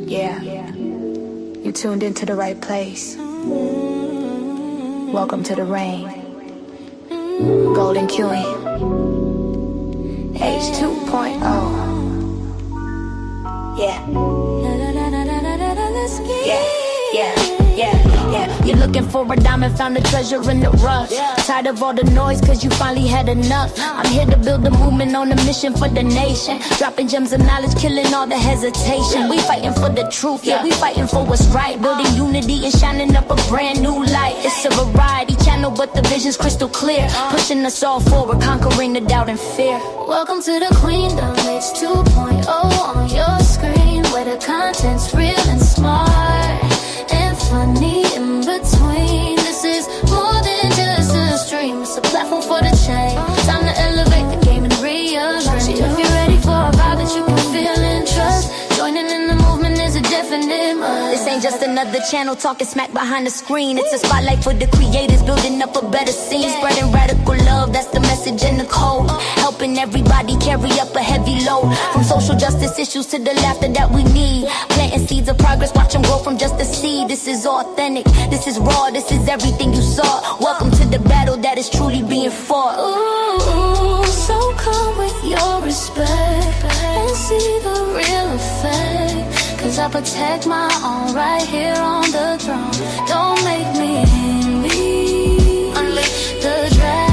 Yeah, you tuned into the right place. Welcome to the rain. Golden Queuing. H2.0. Yeah. Yeah. You're looking for a diamond, found a treasure in the rough. Tired of all the noise, cause you finally had enough. I'm here to build a movement on a mission for the nation. Dropping gems of knowledge, killing all the hesitation. We fighting for the truth, yeah, we fighting for what's right. Building unity and shining up a brand new light. It's a variety channel, but the vision's crystal clear. Pushing us all forward, conquering the doubt and fear. Welcome to the Queendom, it's 2.0 on your screen, where the content's real and smart and funny in between. This is more than just a stream, it's a platform for the change. Time to elevate the game and rearrange. If you're ready for a vibe that you can feel and trust, joining in the movement is a definite must. This ain't just another channel talking smack behind the screen. It's a spotlight for the creators, building up a better scene. Spreading radical love, that's the message in the code. Helping everybody carry up a heavy load. From social justice issues to the laughter that we need. Planting seeds of progress, watch them grow from just a seed. This is authentic, this is raw, this is everything you saw. Welcome to the battle that is truly being fought. Ooh, so come with your respect and see the real effect. Cause I protect my own right here on the throne. Don't make me envy. Unleash the dragon.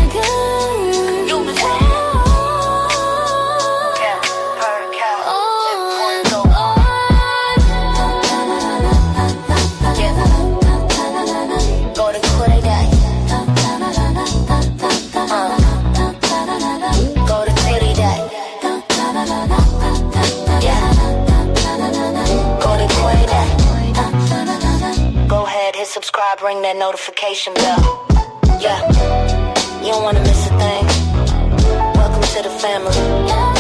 Subscribe, ring that notification bell. Yeah, you don't wanna miss a thing. Welcome to the family. Yeah.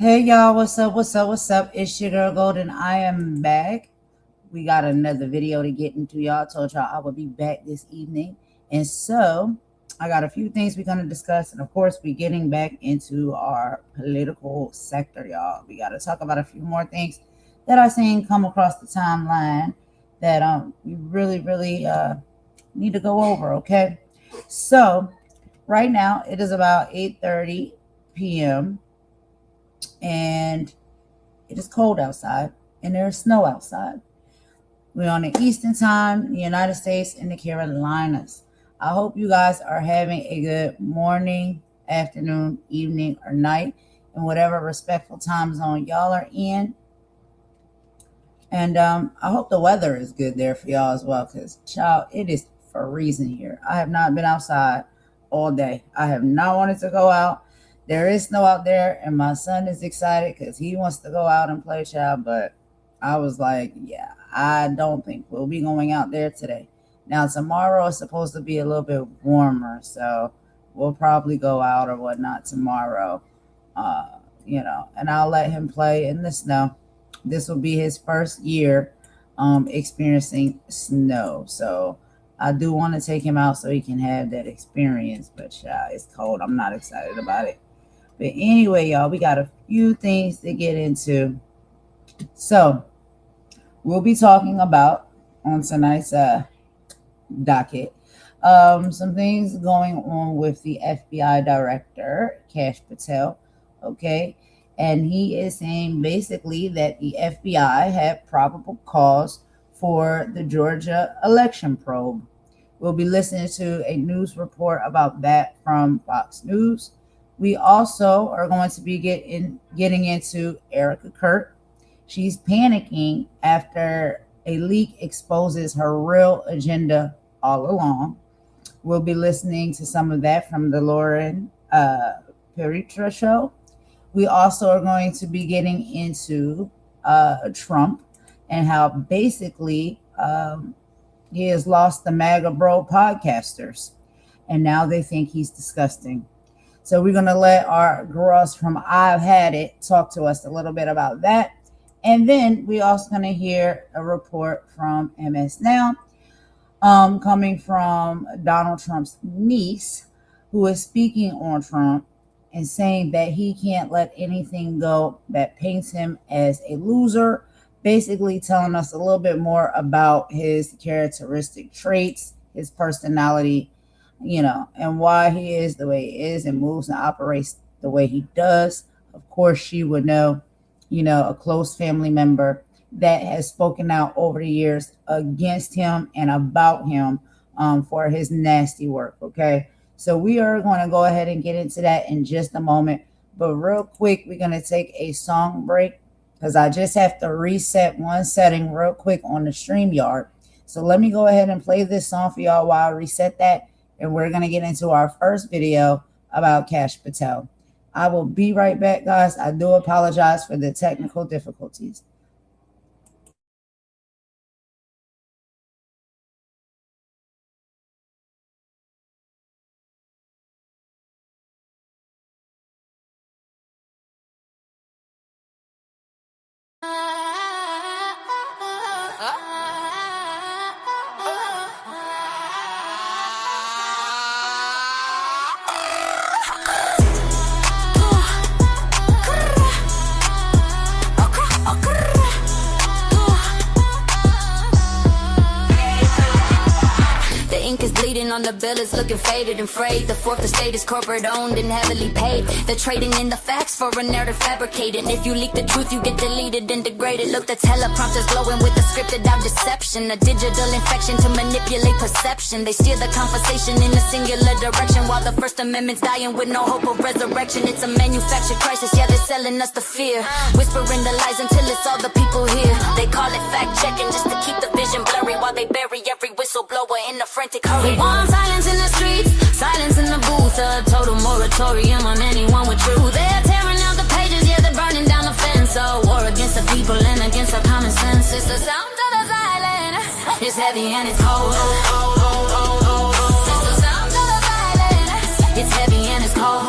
Hey y'all, what's up? It's your girl Golden. I am back. We got another video to get into, y'all. I told y'all I would be back this evening. And so I got a few things we're going to discuss. And of course, we're getting back into our political sector, y'all. We got to talk about a few more things that I seen come across the timeline that we really need to go over, okay? So right now it is about 8:30 p.m. and it is cold outside and there's snow outside. We're on the Eastern time in the United States and the Carolinas. I hope you guys are having a good morning, afternoon, evening, or night in whatever respectful time zone y'all are in. And I hope the weather is good there for y'all as well, because child, it is freezing here. I have not been outside all day. I have not wanted to go out. There is snow out there, and my son is excited because he wants to go out and play, child. But I was like, yeah, I don't think we'll be going out there today. Now, tomorrow is supposed to be a little bit warmer, so we'll probably go out or whatnot tomorrow, and I'll let him play in the snow. This will be his first year experiencing snow. So I do want to take him out so he can have that experience, but it's cold. I'm not excited about it. But anyway, y'all, we got a few things to get into. So we'll be talking about on tonight's docket some things going on with the FBI Director Kash Patel. Okay, and he is saying basically that the FBI had probable cause for the Georgia election probe. We'll be listening to a news report about that from Fox News. We also are going to be getting into Erika Kirk. She's panicking after a leak exposes her real agenda all along. We'll be listening to some of that from the Lauren Peritra show. We also are going to be getting into Trump and how basically he has lost the MAGA Bro podcasters, and now they think he's disgusting. So we're going to let our girls from I've Had It talk to us a little bit about that. And then we're also going to hear a report from MS Now, coming from Donald Trump's niece, who is speaking on Trump and saying that he can't let anything go that paints him as a loser, basically telling us a little bit more about his characteristic traits, his personality, and why he is the way he is and moves and operates the way he does. Of course, she would know, a close family member that has spoken out over the years against him and about him for his nasty work. Okay. So we are going to go ahead and get into that in just a moment. But real quick, we're going to take a song break because I just have to reset one setting real quick on the StreamYard. So let me go ahead and play this song for y'all while I reset that. And we're going to get into our first video about Kash Patel. I will be right back, guys. I do apologize for the technical difficulties. On the bill is looking faded and frayed. The fourth estate is corporate owned and heavily paid. They're trading in the facts for a narrative fabricated. If you leak the truth, you get deleted and degraded. Look, the teleprompter's glowing with a scripted out deception, a digital infection to manipulate perception. They steer the conversation in a singular direction while the First Amendment's dying with no hope of resurrection. It's a manufactured crisis, yeah, they're selling us the fear, whispering the lies until it's all the people here. They call it fact checking just to keep the vision blurry while they bury every whistleblower in a frantic hurry. Silence in the streets, silence in the booth, a total moratorium on anyone with truth. They're tearing out the pages, yeah, they're burning down the fence. A war against the people and against our common sense. It's the sound of the silence, it's heavy and it's cold. It's the sound of the silence, it's heavy and it's cold.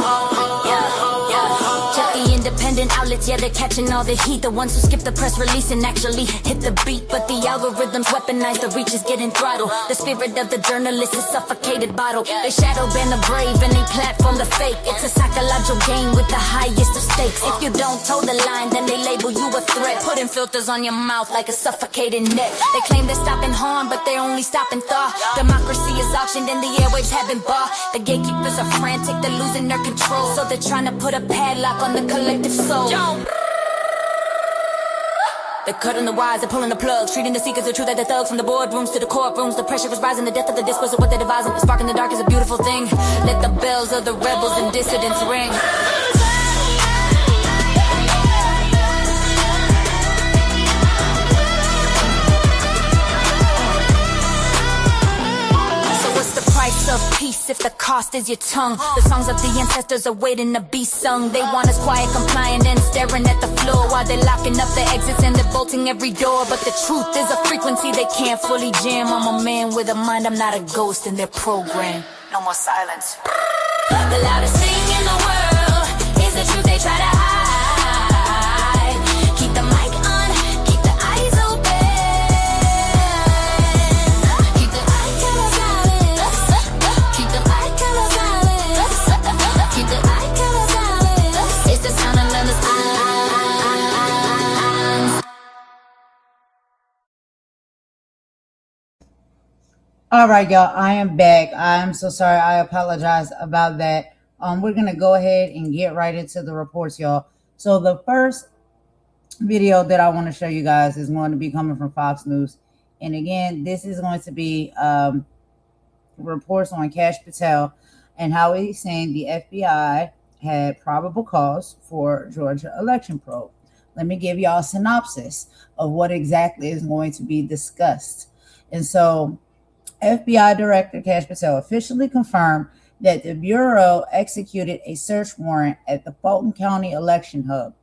Check the independent outlets, yeah, they're catching all the heat. The ones who skip the press release and actually hit the beat. But the algorithms weaponize, the reach is getting throttled. The spirit of the journalist is suffocated bottle. They shadow ban the brave and they platform the fake. It's a psychological game with the highest of stakes. If you don't toe the line, then they label you a threat, putting filters on your mouth like a suffocating net. They claim they're stopping harm, but they're only stopping thought. Democracy is auctioned and the airwaves have been bought. The gatekeepers are frantic, they're losing their control, so they're trying to put a padlock on the collective soul. They're cutting the wires, they're pulling the plugs, treating the seekers of truth like the thugs. From the boardrooms to the courtrooms, the pressure is rising. The death of the discourse of what they're devising. The spark in the dark is a beautiful thing. Let the bells of the rebels and dissidents ring. Price of peace if the cost is your tongue. The songs of the ancestors are waiting to be sung. They want us quiet, compliant, and staring at the floor while they're locking up the exits and they're bolting every door. But the truth is a frequency they can't fully jam. I'm a man with a mind, I'm not a ghost in their program. No more silence. The loudest thing in the world is the truth they try to hide. Keep the mic on, keep the eyes open. Keep the eye to the side. All right, y'all. I am back. I'm so sorry. I apologize about that. We're gonna go ahead and get right into the reports, y'all. So the first video that I want to show you guys is going to be coming from Fox News, and again, this is going to be reports on Kash Patel and how he's saying the FBI had probable cause for Georgia election probe. Let me give y'all a synopsis of what exactly is going to be discussed. And so FBI Director Kash Patel officially confirmed that the Bureau executed a search warrant at the Fulton County Election Hub.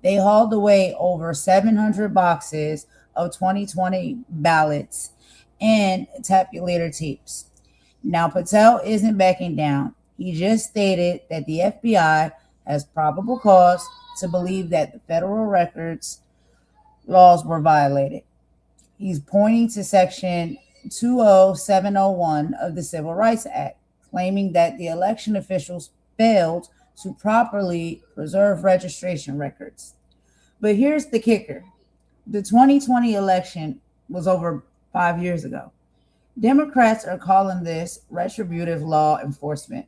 They hauled away over 700 boxes of 2020 ballots and tabulator tapes. Now, Patel isn't backing down. He just stated that the FBI has probable cause to believe that the federal records laws were violated. He's pointing to Section 20701 of the Civil Rights Act, claiming that the election officials failed to properly preserve registration records. But here's the kicker. The 2020 election was over 5 years ago. Democrats are calling this retributive law enforcement,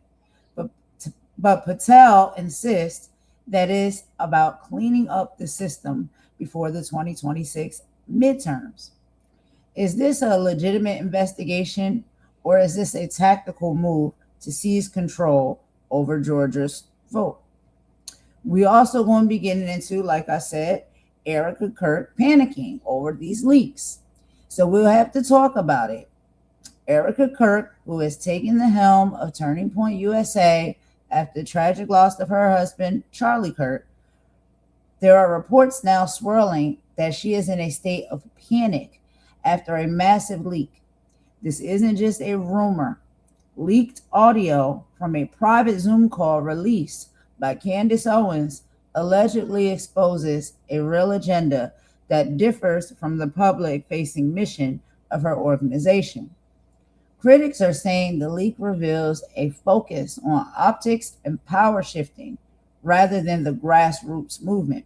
but Patel insists that it's about cleaning up the system before the 2026 midterms. Is this a legitimate investigation, or is this a tactical move to seize control over Georgia's vote? We also going to be getting into, like I said, Erika Kirk panicking over these leaks. So we'll have to talk about it. Erika Kirk, who has taken the helm of Turning Point USA after the tragic loss of her husband, Charlie Kirk, there are reports now swirling that she is in a state of panic after a massive leak. This isn't just a rumor. Leaked audio from a private Zoom call released by Candace Owens allegedly exposes a real agenda that differs from the public-facing mission of her organization. Critics are saying the leak reveals a focus on optics and power shifting rather than the grassroots movement.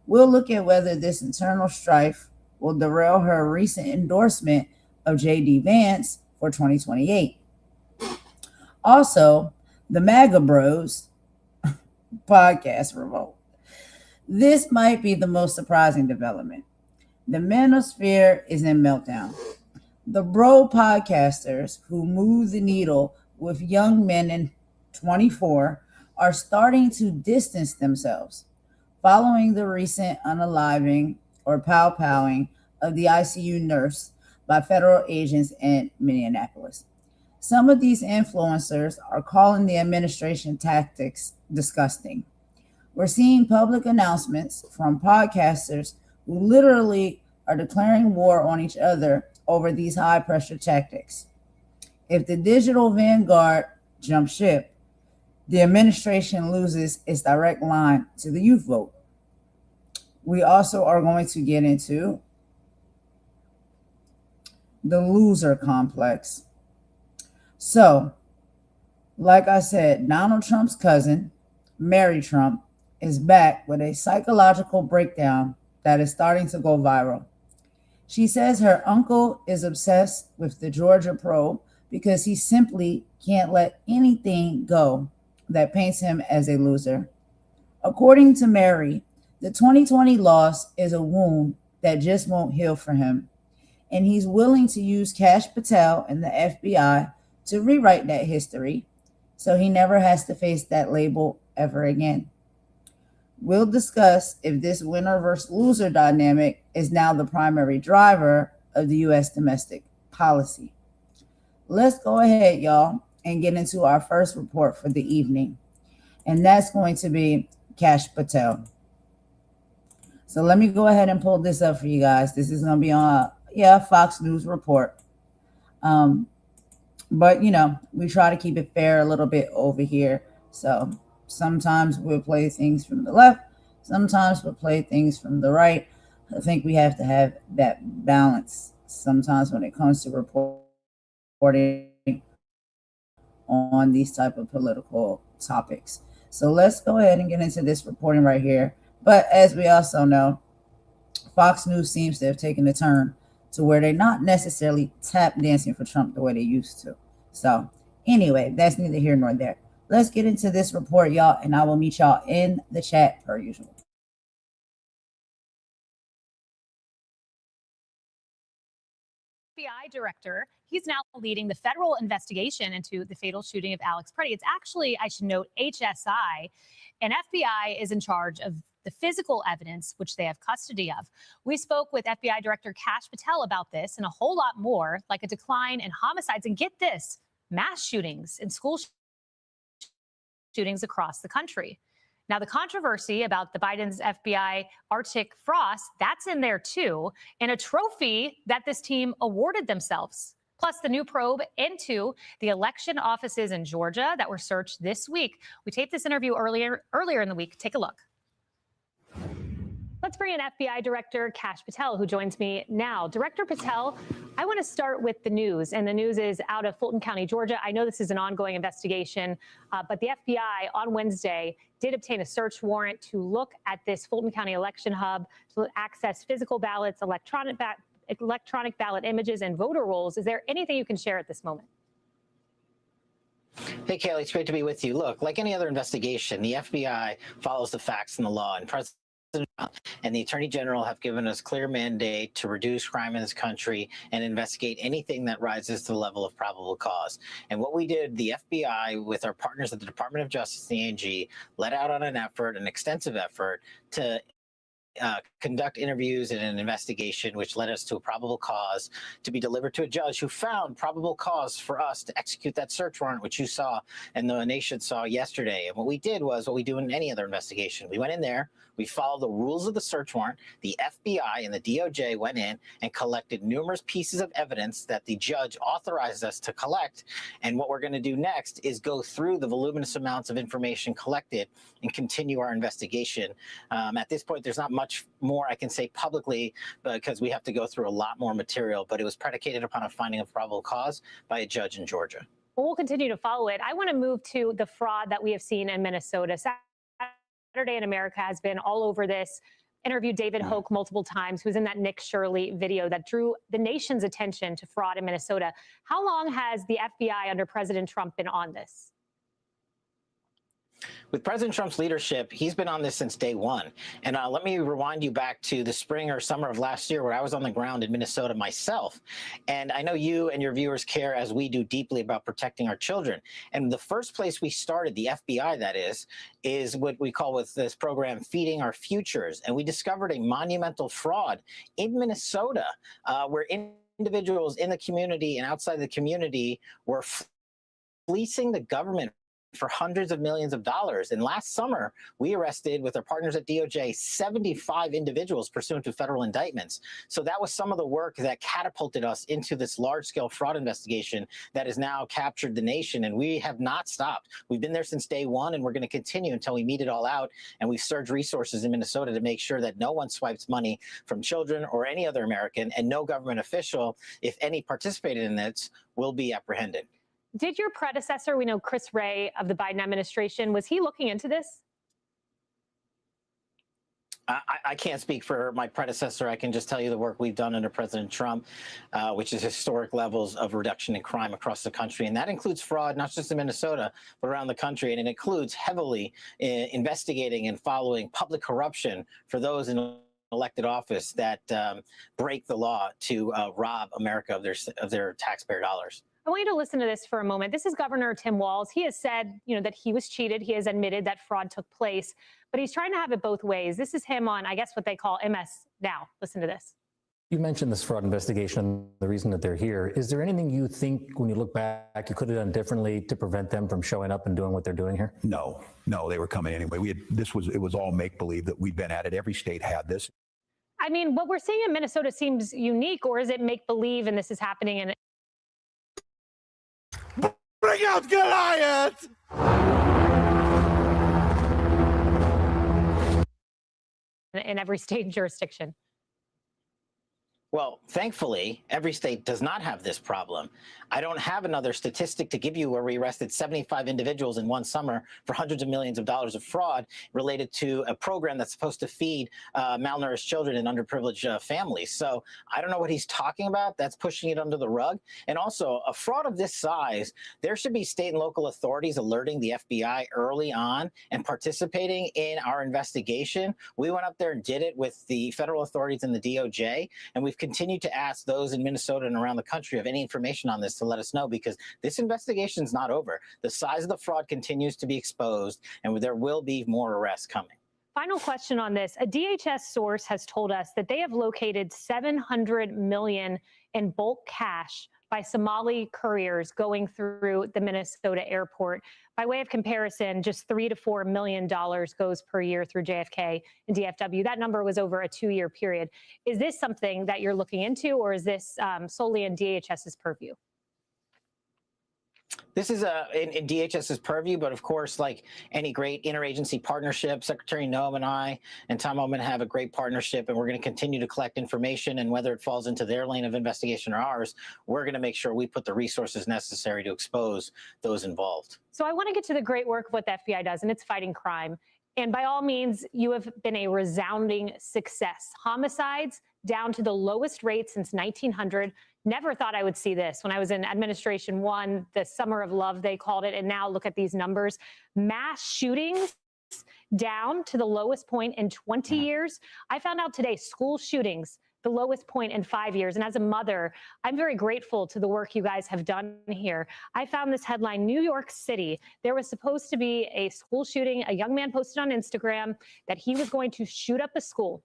We'll look at whether this internal strife will derail her recent endorsement of J.D. Vance for 2028. Also, the MAGA Bros podcast revolt. This might be the most surprising development. The manosphere is in meltdown. The bro podcasters who move the needle with young men in 24 are starting to distance themselves following the recent unaliving or pow-powing of the ICU nurse by federal agents in Minneapolis. Some of these influencers are calling the administration tactics disgusting. We're seeing public announcements from podcasters who literally are declaring war on each other over these high-pressure tactics. If the digital vanguard jumps ship, the administration loses its direct line to the youth vote. We also are going to get into the loser complex. So, like I said, Donald Trump's cousin, Mary Trump, is back with a psychological breakdown that is starting to go viral. She says her uncle is obsessed with the Georgia probe because he simply can't let anything go that paints him as a loser. According to Mary, the 2020 loss is a wound that just won't heal for him, and he's willing to use Kash Patel and the FBI to rewrite that history so he never has to face that label ever again. We'll discuss if this winner versus loser dynamic is now the primary driver of the U.S. domestic policy. Let's go ahead, y'all, and get into our first report for the evening, and that's going to be Kash Patel. So let me go ahead and pull this up for you guys. This is going to be on Fox News report. But, we try to keep it fair a little bit over here. So sometimes we'll play things from the left. Sometimes we'll play things from the right. I think we have to have that balance sometimes when it comes to reporting on these type of political topics. So let's go ahead and get into this reporting right here. But as we also know, Fox News seems to have taken a turn to where they're not necessarily tap dancing for Trump the way they used to. So anyway, that's neither here nor there. Let's get into this report, y'all, and I will meet y'all in the chat per usual. FBI director. He's now leading the federal investigation into the fatal shooting of Alex Preddy. It's actually, I should note, HSI, and FBI is in charge of the physical evidence, which they have custody of. We spoke with FBI Director Kash Patel about this and a whole lot more, like a decline in homicides. And get this, mass shootings and school shootings across the country. Now, the controversy about the Biden's FBI Arctic Frost, that's in there too, and a trophy that this team awarded themselves. Plus, the new probe into the election offices in Georgia that were searched this week. We taped this interview earlier in the week. Take a look. Let's bring in FBI Director Kash Patel, who joins me now. Director Patel, I want to start with the news, and the news is out of Fulton County, Georgia. I know this is an ongoing investigation, but the FBI on Wednesday did obtain a search warrant to look at this Fulton County Election Hub to access physical ballots, electronic ballot images, and voter rolls. Is there anything you can share at this moment? Hey, Kaylee, it's great to be with you. Look, like any other investigation, the FBI follows the facts and the law, and President and the Attorney General have given us clear mandate to reduce crime in this country and investigate anything that rises to the level of probable cause. And what we did, the FBI, with our partners at the Department of Justice, the AG, let out on an extensive effort to conduct interviews and an investigation, which led us to a probable cause to be delivered to a judge who found probable cause for us to execute that search warrant, which you saw and the nation saw yesterday. And what we did was what we do in any other investigation. We went in there, we followed the rules of the search warrant. The FBI and the DOJ went in and collected numerous pieces of evidence that the judge authorized us to collect. And what we're going to do next is go through the voluminous amounts of information collected and continue our investigation. At this point, there's not much more I can say publicly because we have to go through a lot more material, but it was predicated upon a finding of probable cause by a judge in Georgia. We'll continue to follow it. I want to move to the fraud that we have seen in Minnesota. Saturday in America has been all over this. Interviewed David Hoke multiple times, who's in that Nick Shirley video that drew the nation's attention to fraud in Minnesota. How long has the FBI under President Trump been on this? With President Trump's leadership, he's been on this since day one. And let me rewind you back to the spring or summer of last year where I was on the ground in Minnesota myself. And I know you and your viewers care, as we do, deeply about protecting our children. And the first place we started, the FBI that is what we call with this program, Feeding Our Futures. And we discovered a monumental fraud in Minnesota where individuals in the community and outside the community were fleecing the government for hundreds of millions of dollars. And last summer, we arrested, with our partners at DOJ, 75 individuals pursuant to federal indictments. So that was some of the work that catapulted us into this large-scale fraud investigation that has now captured the nation. And we have not stopped. We've been there since day one, and we're going to continue until we meet it all out. And we've surged resources in Minnesota to make sure that no one swipes money from children or any other American, and no government official, if any participated in this, will be apprehended. Did your predecessor, we know Chris Wray of the Biden administration, was he looking into this? I can't speak for my predecessor. I can just tell you the work we've done under President Trump, which is historic levels of reduction in crime across the country. And that includes fraud, not just in Minnesota, but around the country. And it includes heavily investigating and following public corruption for those in elected office that break the law to rob America of their taxpayer dollars. I want you to listen to this for a moment. This is Governor Tim Walz. He has said, that he was cheated. He has admitted that fraud took place, but he's trying to have it both ways. This is him on, I guess, what they call MS Now. Listen to this. You mentioned this fraud investigation, the reason that they're here. Is there anything you think, when you look back, you could have done differently to prevent them from showing up and doing what they're doing here? No, they were coming anyway. It was all make-believe that we've been at it. Every state had this. I mean, what we're seeing in Minnesota seems unique, or is it make-believe and this is happening in Bring out Goliath! every state and jurisdiction? Well, thankfully, every state does not have this problem. I don't have another statistic to give you where we arrested 75 individuals in one summer for hundreds of millions of dollars of fraud related to a program that's supposed to feed malnourished children in underprivileged families. So I don't know what he's talking about. That's pushing it under the rug. And also, a fraud of this size, there should be state and local authorities alerting the FBI early on and participating in our investigation. We went up there and did it with the federal authorities and the DOJ, and we've continue to ask those in Minnesota and around the country of any information on this to let us know, because this investigation is not over. The size of the fraud continues to be exposed, and there will be more arrests coming. Final question on this. A DHS source has told us that they have located $700 million in bulk cash by Somali couriers going through the Minnesota airport. By way of comparison, just $3 to $4 million goes per year through JFK and DFW. That number was over a 2-year period. Is this something that you're looking into, or is this solely in DHS's purview? This is in DHS's purview, but of course, like any great interagency partnership, Secretary Noem and I and Tom Homan have a great partnership, and we're going to continue to collect information, and whether it falls into their lane of investigation or ours, we're going to make sure we put the resources necessary to expose those involved. So I want to get to the great work of what the FBI does, and it's fighting crime. And by all means, you have been a resounding success. Homicides down to the lowest rate since 1900. Never thought I would see this when I was in Administration 1, the summer of love, they called it. And now look at these numbers. Mass shootings down to the lowest point in 20 years. I found out today, school shootings, the lowest point in 5 years. And as a mother, I'm very grateful to the work you guys have done here. I found this headline, New York City. There was supposed to be a school shooting. A young man posted on Instagram that he was going to shoot up a school.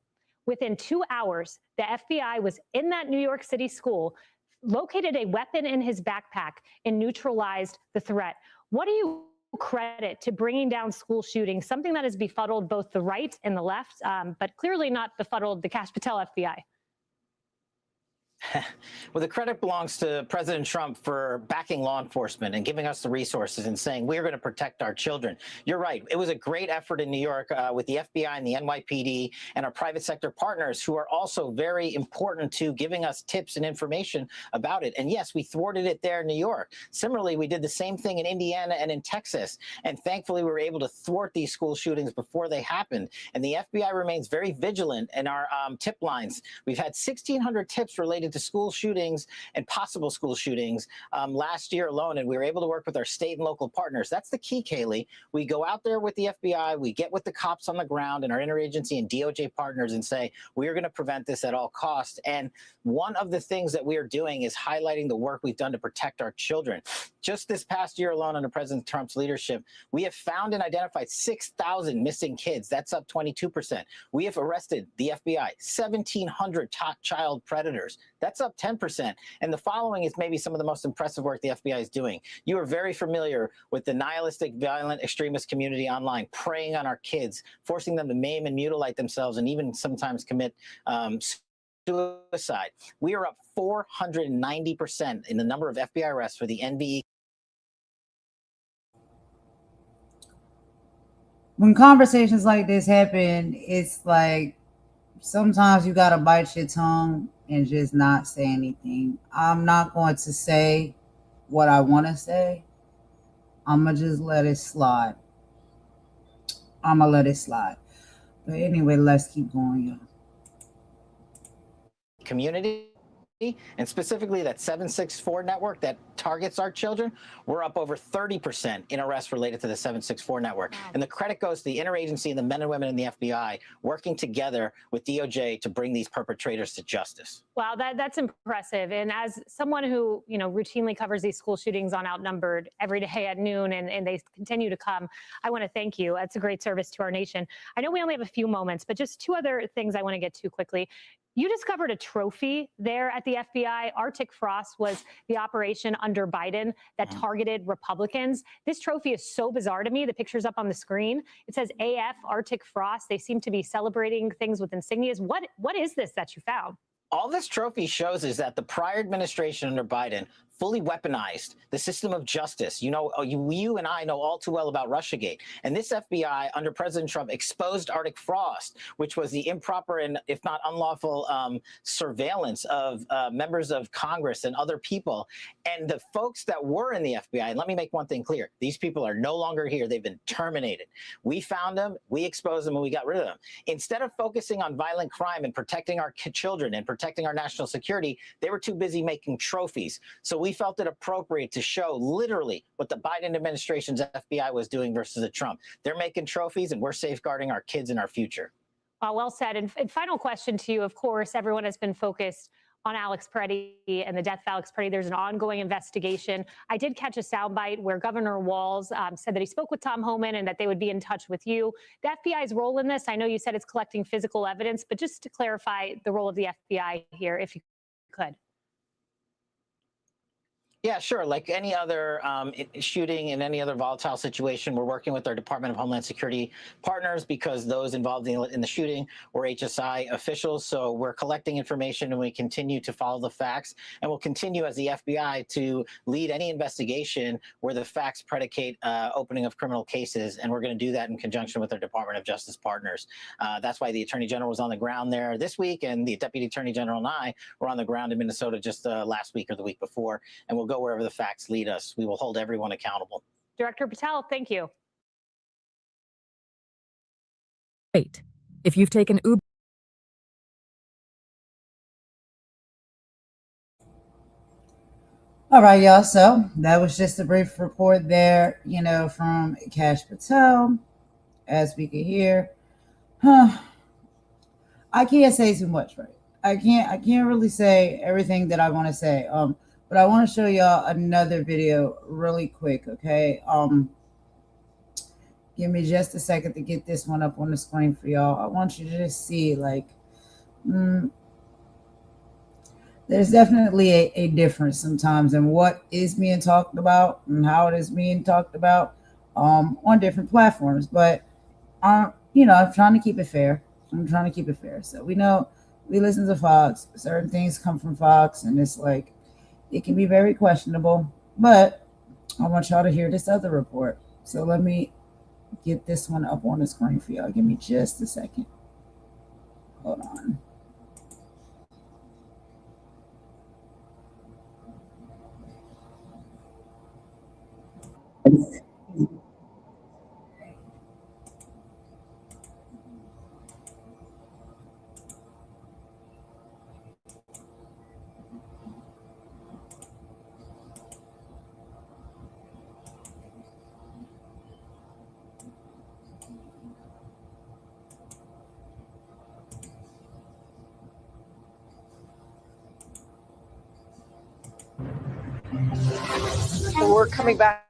Within 2 hours, the FBI was in that New York City school, located a weapon in his backpack, and neutralized the threat. What do you credit to bringing down school shootings, something that has befuddled both the right and the left, but clearly not befuddled the Kash Patel FBI? Well, the credit belongs to President Trump for backing law enforcement and giving us the resources and saying we're going to protect our children. You're right. It was a great effort in New York with the FBI and the NYPD and our private sector partners, who are also very important to giving us tips and information about it. And yes, we thwarted it there in New York. Similarly, we did the same thing in Indiana and in Texas. And thankfully, we were able to thwart these school shootings before they happened. And the FBI remains very vigilant in our tip lines. We've had 1,600 tips related to school shootings and possible school shootings last year alone, and we were able to work with our state and local partners. That's the key, Kaylee. We go out there with the FBI, we get with the cops on the ground and our interagency and DOJ partners and say, we are going to prevent this at all costs. And one of the things that we are doing is highlighting the work we've done to protect our children. Just this past year alone, under President Trump's leadership, we have found and identified 6,000 missing kids. That's up 22%. We have arrested, the FBI, 1,700 child predators. That's up 10%. And the following is maybe some of the most impressive work the FBI is doing. You are very familiar with the nihilistic, violent, extremist community online, preying on our kids, forcing them to maim and mutilate themselves, and even sometimes commit suicide. We are up 490% in the number of FBI arrests for the NVE. When conversations like this happen, it's like sometimes you gotta bite your tongue and just not say anything. I'm not going to say what I want to say. I'm gonna just let it slide. But anyway, let's keep going, y'all. Community, and specifically that 764 network that targets our children, we're up over 30% in arrests related to the 764 network. Wow. And the credit goes to the interagency and the men and women in the FBI working together with DOJ to bring these perpetrators to justice. Wow, that's impressive. And as someone who, routinely covers these school shootings on Outnumbered every day at noon, and they continue to come, I want to thank you. That's a great service to our nation. I know we only have a few moments, but just two other things I want to get to quickly. You discovered a trophy there at the FBI. Arctic Frost was the operation under Biden that targeted Republicans. This trophy is so bizarre to me. The picture's up on the screen. It says AF Arctic Frost. They seem to be celebrating things with insignias. What is this that you found? All this trophy shows is that the prior administration under Biden fully weaponized the system of justice. You know, you and I know all too well about Russiagate. And this FBI under President Trump exposed Arctic Frost, which was the improper and, if not unlawful, surveillance of members of Congress and other people. And the folks that were in the FBI, and let me make one thing clear, these people are no longer here. They've been terminated. We found them, we exposed them, and we got rid of them. Instead of focusing on violent crime and protecting our children and protecting our national security, they were too busy making trophies. So we felt it appropriate to show literally what the Biden administration's FBI was doing versus the Trump. They're making trophies, and we're safeguarding our kids and our future. Well said. And final question to you, of course, everyone has been focused on Alex Peretti and the death of Alex Peretti. There's an ongoing investigation. I did catch a soundbite where Governor Walz said that he spoke with Tom Homan and that they would be in touch with you. The FBI's role in this, I know you said it's collecting physical evidence, but just to clarify the role of the FBI here, if you could. Yeah, sure. Like any other shooting in any other volatile situation, we're working with our Department of Homeland Security partners because those involved in the shooting were HSI officials. So we're collecting information and we continue to follow the facts. And we'll continue as the FBI to lead any investigation where the facts predicate opening of criminal cases. And we're going to do that in conjunction with our Department of Justice partners. That's why the Attorney General was on the ground there this week, and the Deputy Attorney General and I were on the ground in Minnesota just last week or the week before. And we'll go wherever the facts lead us. We will hold everyone accountable. Director Patel, thank you. Wait, if you've taken Uber. All right, y'all. So that was just a brief report there, you know, from Kash Patel, as we could hear. I can't say too much, right? I can't really say everything that I want to say. But I want to show y'all another video really quick, okay? Give me just a second to get this one up on the screen for y'all. I want you to just see, like, there's definitely a difference sometimes in what is being talked about and how it is being talked about on different platforms. But, you know, I'm trying to keep it fair. So we know we listen to Fox. Certain things come from Fox, and it's like, it can be very questionable, but I want y'all to hear this other report. So let me get this one up on the screen for y'all. Give me just a second. Hold on. We're coming back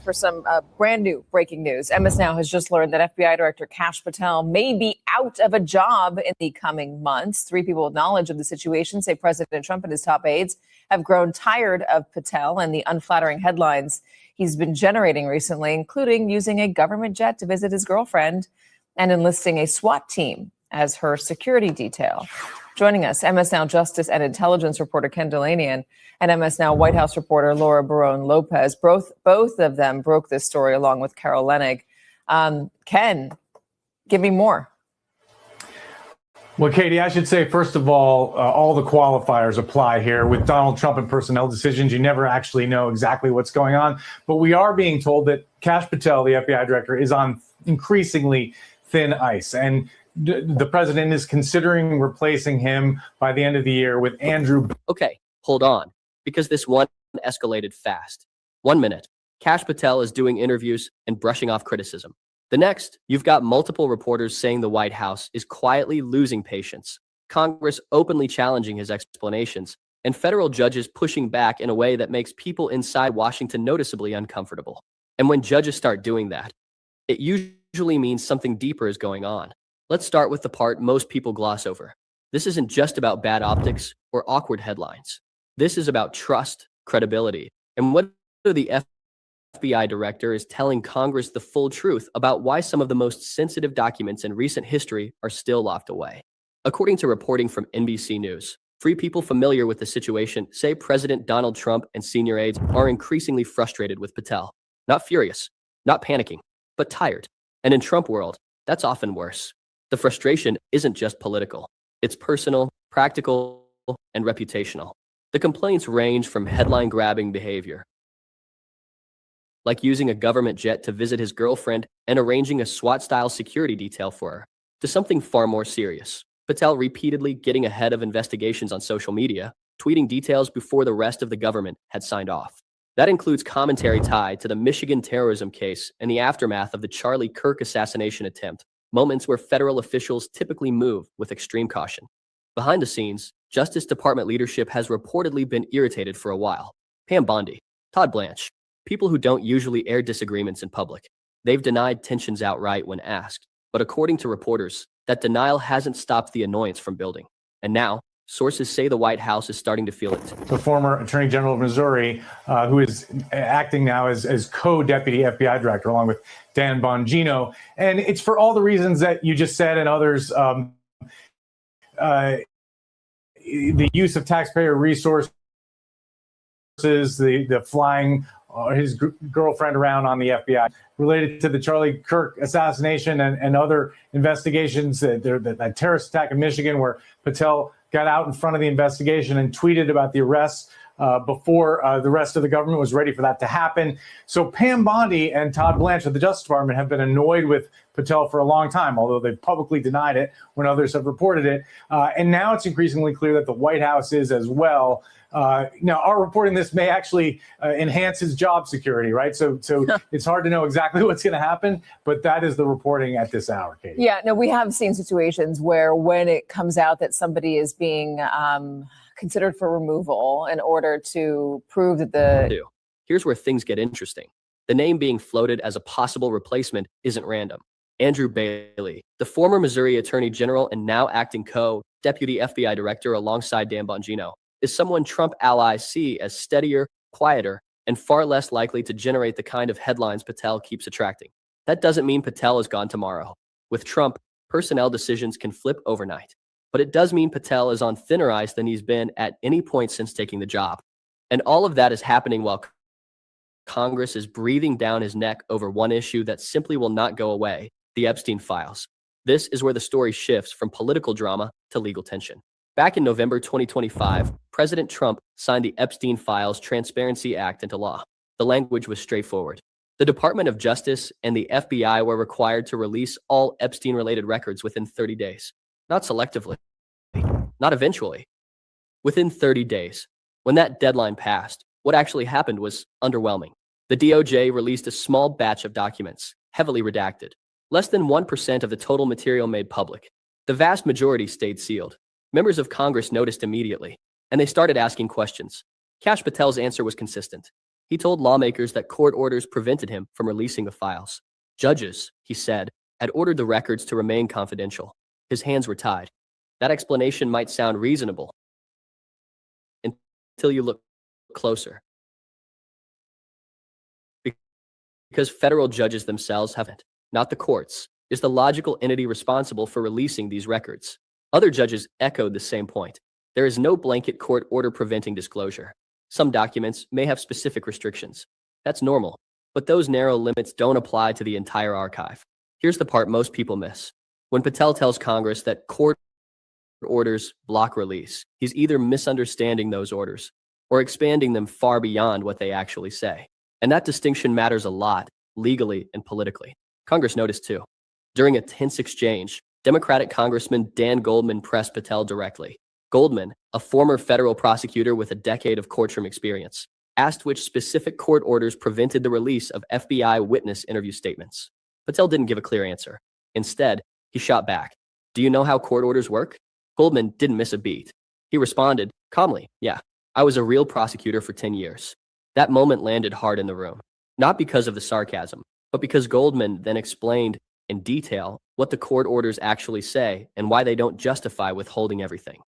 for some brand new breaking news. MS Now has just learned that FBI Director Kash Patel may be out of a job in the coming months. 3 people with knowledge of the situation say President Trump and his top aides have grown tired of Patel and the unflattering headlines he's been generating recently, including using a government jet to visit his girlfriend and enlisting a SWAT team as her security detail. Joining us, MS Now Justice and Intelligence reporter Ken Delanian and MS Now White House reporter Laura Barone Lopez. Both of them broke this story along with Carol Leonnig. Ken, give me more. Well, Katie, I should say, first of all the qualifiers apply here. With Donald Trump and personnel decisions, you never actually know exactly what's going on. But we are being told that Kash Patel, the FBI director, is on increasingly thin ice. And the president is considering replacing him by the end of the year with Andrew. Okay, hold on, because this one escalated fast. 1 minute, Kash Patel is doing interviews and brushing off criticism. The next, you've got multiple reporters saying the White House is quietly losing patience, Congress openly challenging his explanations, and federal judges pushing back in a way that makes people inside Washington noticeably uncomfortable. And when judges start doing that, it usually means something deeper is going on. Let's start with the part most people gloss over. This isn't just about bad optics or awkward headlines. This is about trust, credibility, and whether the FBI director is telling Congress the full truth about why some of the most sensitive documents in recent history are still locked away. According to reporting from NBC News, Free people familiar with the situation say President Donald Trump and senior aides are increasingly frustrated with Patel. Not furious, not panicking, but tired. And in Trump world, that's often worse. The frustration isn't just political. It's personal, practical, and reputational. The complaints range from headline-grabbing behavior, like using a government jet to visit his girlfriend and arranging a SWAT-style security detail for her, to something far more serious. Patel repeatedly getting ahead of investigations on social media, tweeting details before the rest of the government had signed off. That includes commentary tied to the Michigan terrorism case and the aftermath of the Charlie Kirk assassination attempt, moments where federal officials typically move with extreme caution. Behind the scenes, Justice Department leadership has reportedly been irritated for a while. Pam Bondi, Todd Blanche, people who don't usually air disagreements in public. They've denied tensions outright when asked, but according to reporters, that denial hasn't stopped the annoyance from building. And now, sources say the White House is starting to feel it. The former Attorney General of Missouri, who is acting now as co-deputy FBI director, along with Dan Bongino. And it's for all the reasons that you just said and others. The use of taxpayer resources, the flying his girlfriend around on the FBI, related to the Charlie Kirk assassination and other investigations, that terrorist attack in Michigan where Patel got out in front of the investigation and tweeted about the arrests before the rest of the government was ready for that to happen. So Pam Bondi and Todd Blanche of the Justice Department have been annoyed with Patel for a long time, although they've publicly denied it when others have reported it. And now it's increasingly clear that the White House is as well. Now, our reporting this may actually enhance his job security, right? So it's hard to know exactly what's going to happen, but that is the reporting at this hour, Katie. Yeah, no, we have seen situations where when it comes out that somebody is being considered for removal in order to prove that Here's where things get interesting. The name being floated as a possible replacement isn't random. Andrew Bailey, the former Missouri Attorney General and now acting co-deputy FBI director alongside Dan Bongino, is someone Trump allies see as steadier, quieter, and far less likely to generate the kind of headlines Patel keeps attracting. That doesn't mean Patel is gone tomorrow. With Trump, personnel decisions can flip overnight. But it does mean Patel is on thinner ice than he's been at any point since taking the job. And all of that is happening while Congress is breathing down his neck over one issue that simply will not go away, the Epstein files. This is where the story shifts from political drama to legal tension. Back in November 2025, President Trump signed the Epstein Files Transparency Act into law. The language was straightforward. The Department of Justice and the FBI were required to release all Epstein-related records within 30 days. Not selectively, not eventually. Within 30 days. When that deadline passed, what actually happened was underwhelming. The DOJ released a small batch of documents, heavily redacted. Less than 1% of the total material made public. The vast majority stayed sealed. Members of Congress noticed immediately, and they started asking questions. Kash Patel's answer was consistent. He told lawmakers that court orders prevented him from releasing the files. Judges, he said, had ordered the records to remain confidential. His hands were tied. That explanation might sound reasonable until you look closer. Because federal judges themselves haven't, not the courts, is the logical entity responsible for releasing these records. Other judges echoed the same point. There is no blanket court order preventing disclosure. Some documents may have specific restrictions. That's normal, but those narrow limits don't apply to the entire archive. Here's the part most people miss. When Patel tells Congress that court orders block release, he's either misunderstanding those orders or expanding them far beyond what they actually say. And that distinction matters a lot, legally and politically. Congress noticed too. During a tense exchange, Democratic Congressman Dan Goldman pressed Patel directly. Goldman, a former federal prosecutor with a decade of courtroom experience, asked which specific court orders prevented the release of FBI witness interview statements. Patel didn't give a clear answer. Instead, he shot back. Do you know how court orders work? Goldman didn't miss a beat. He responded calmly, yeah, I was a real prosecutor for 10 years. That moment landed hard in the room, not because of the sarcasm, but because Goldman then explained in detail what the court orders actually say and why they don't justify withholding everything.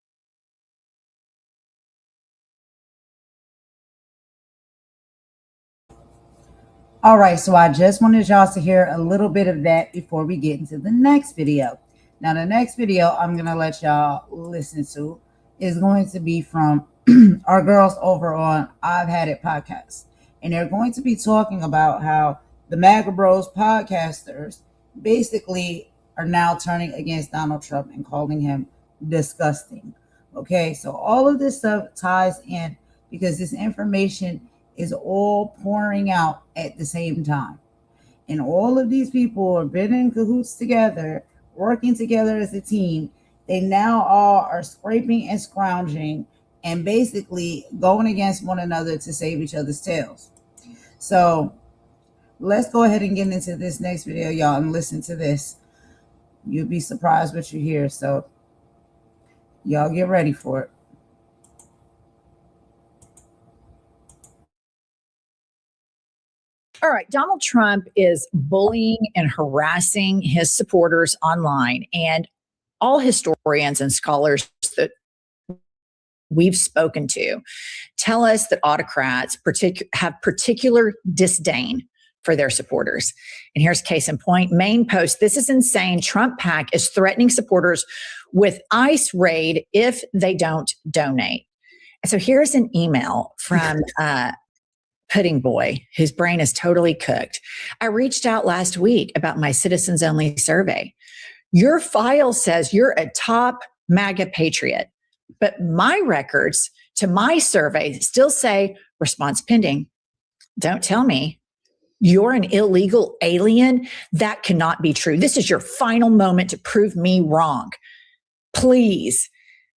All right, so I just wanted y'all to hear a little bit of that before we get into the next video. Now, the next video I'm going to let y'all listen to is going to be from our girls over on I've Had It podcast. And they're going to be talking about how the MAGA Bros podcasters basically are now turning against Donald Trump and calling him disgusting. Okay, so all of this stuff ties in because this information is all pouring out at the same time. And all of these people have been in cahoots together, working together as a team. They now all are scraping and scrounging and basically going against one another to save each other's tails. So let's go ahead and get into this next video, y'all, and listen to this. You'll be surprised what you hear. So y'all get ready for it. All right, Donald Trump is bullying and harassing his supporters online, and all historians and scholars that we've spoken to tell us that autocrats have particular disdain for their supporters. And here's case in point. Main post, this is insane. Trump PAC is threatening supporters with ICE raid if they don't donate. And so here's an email from Pudding Boy, whose brain is totally cooked. I reached out last week about my citizens only survey. Your file says you're a top MAGA patriot, but my records to my survey still say response pending. Don't tell me you're an illegal alien. That cannot be true. This is your final moment to prove me wrong. Please.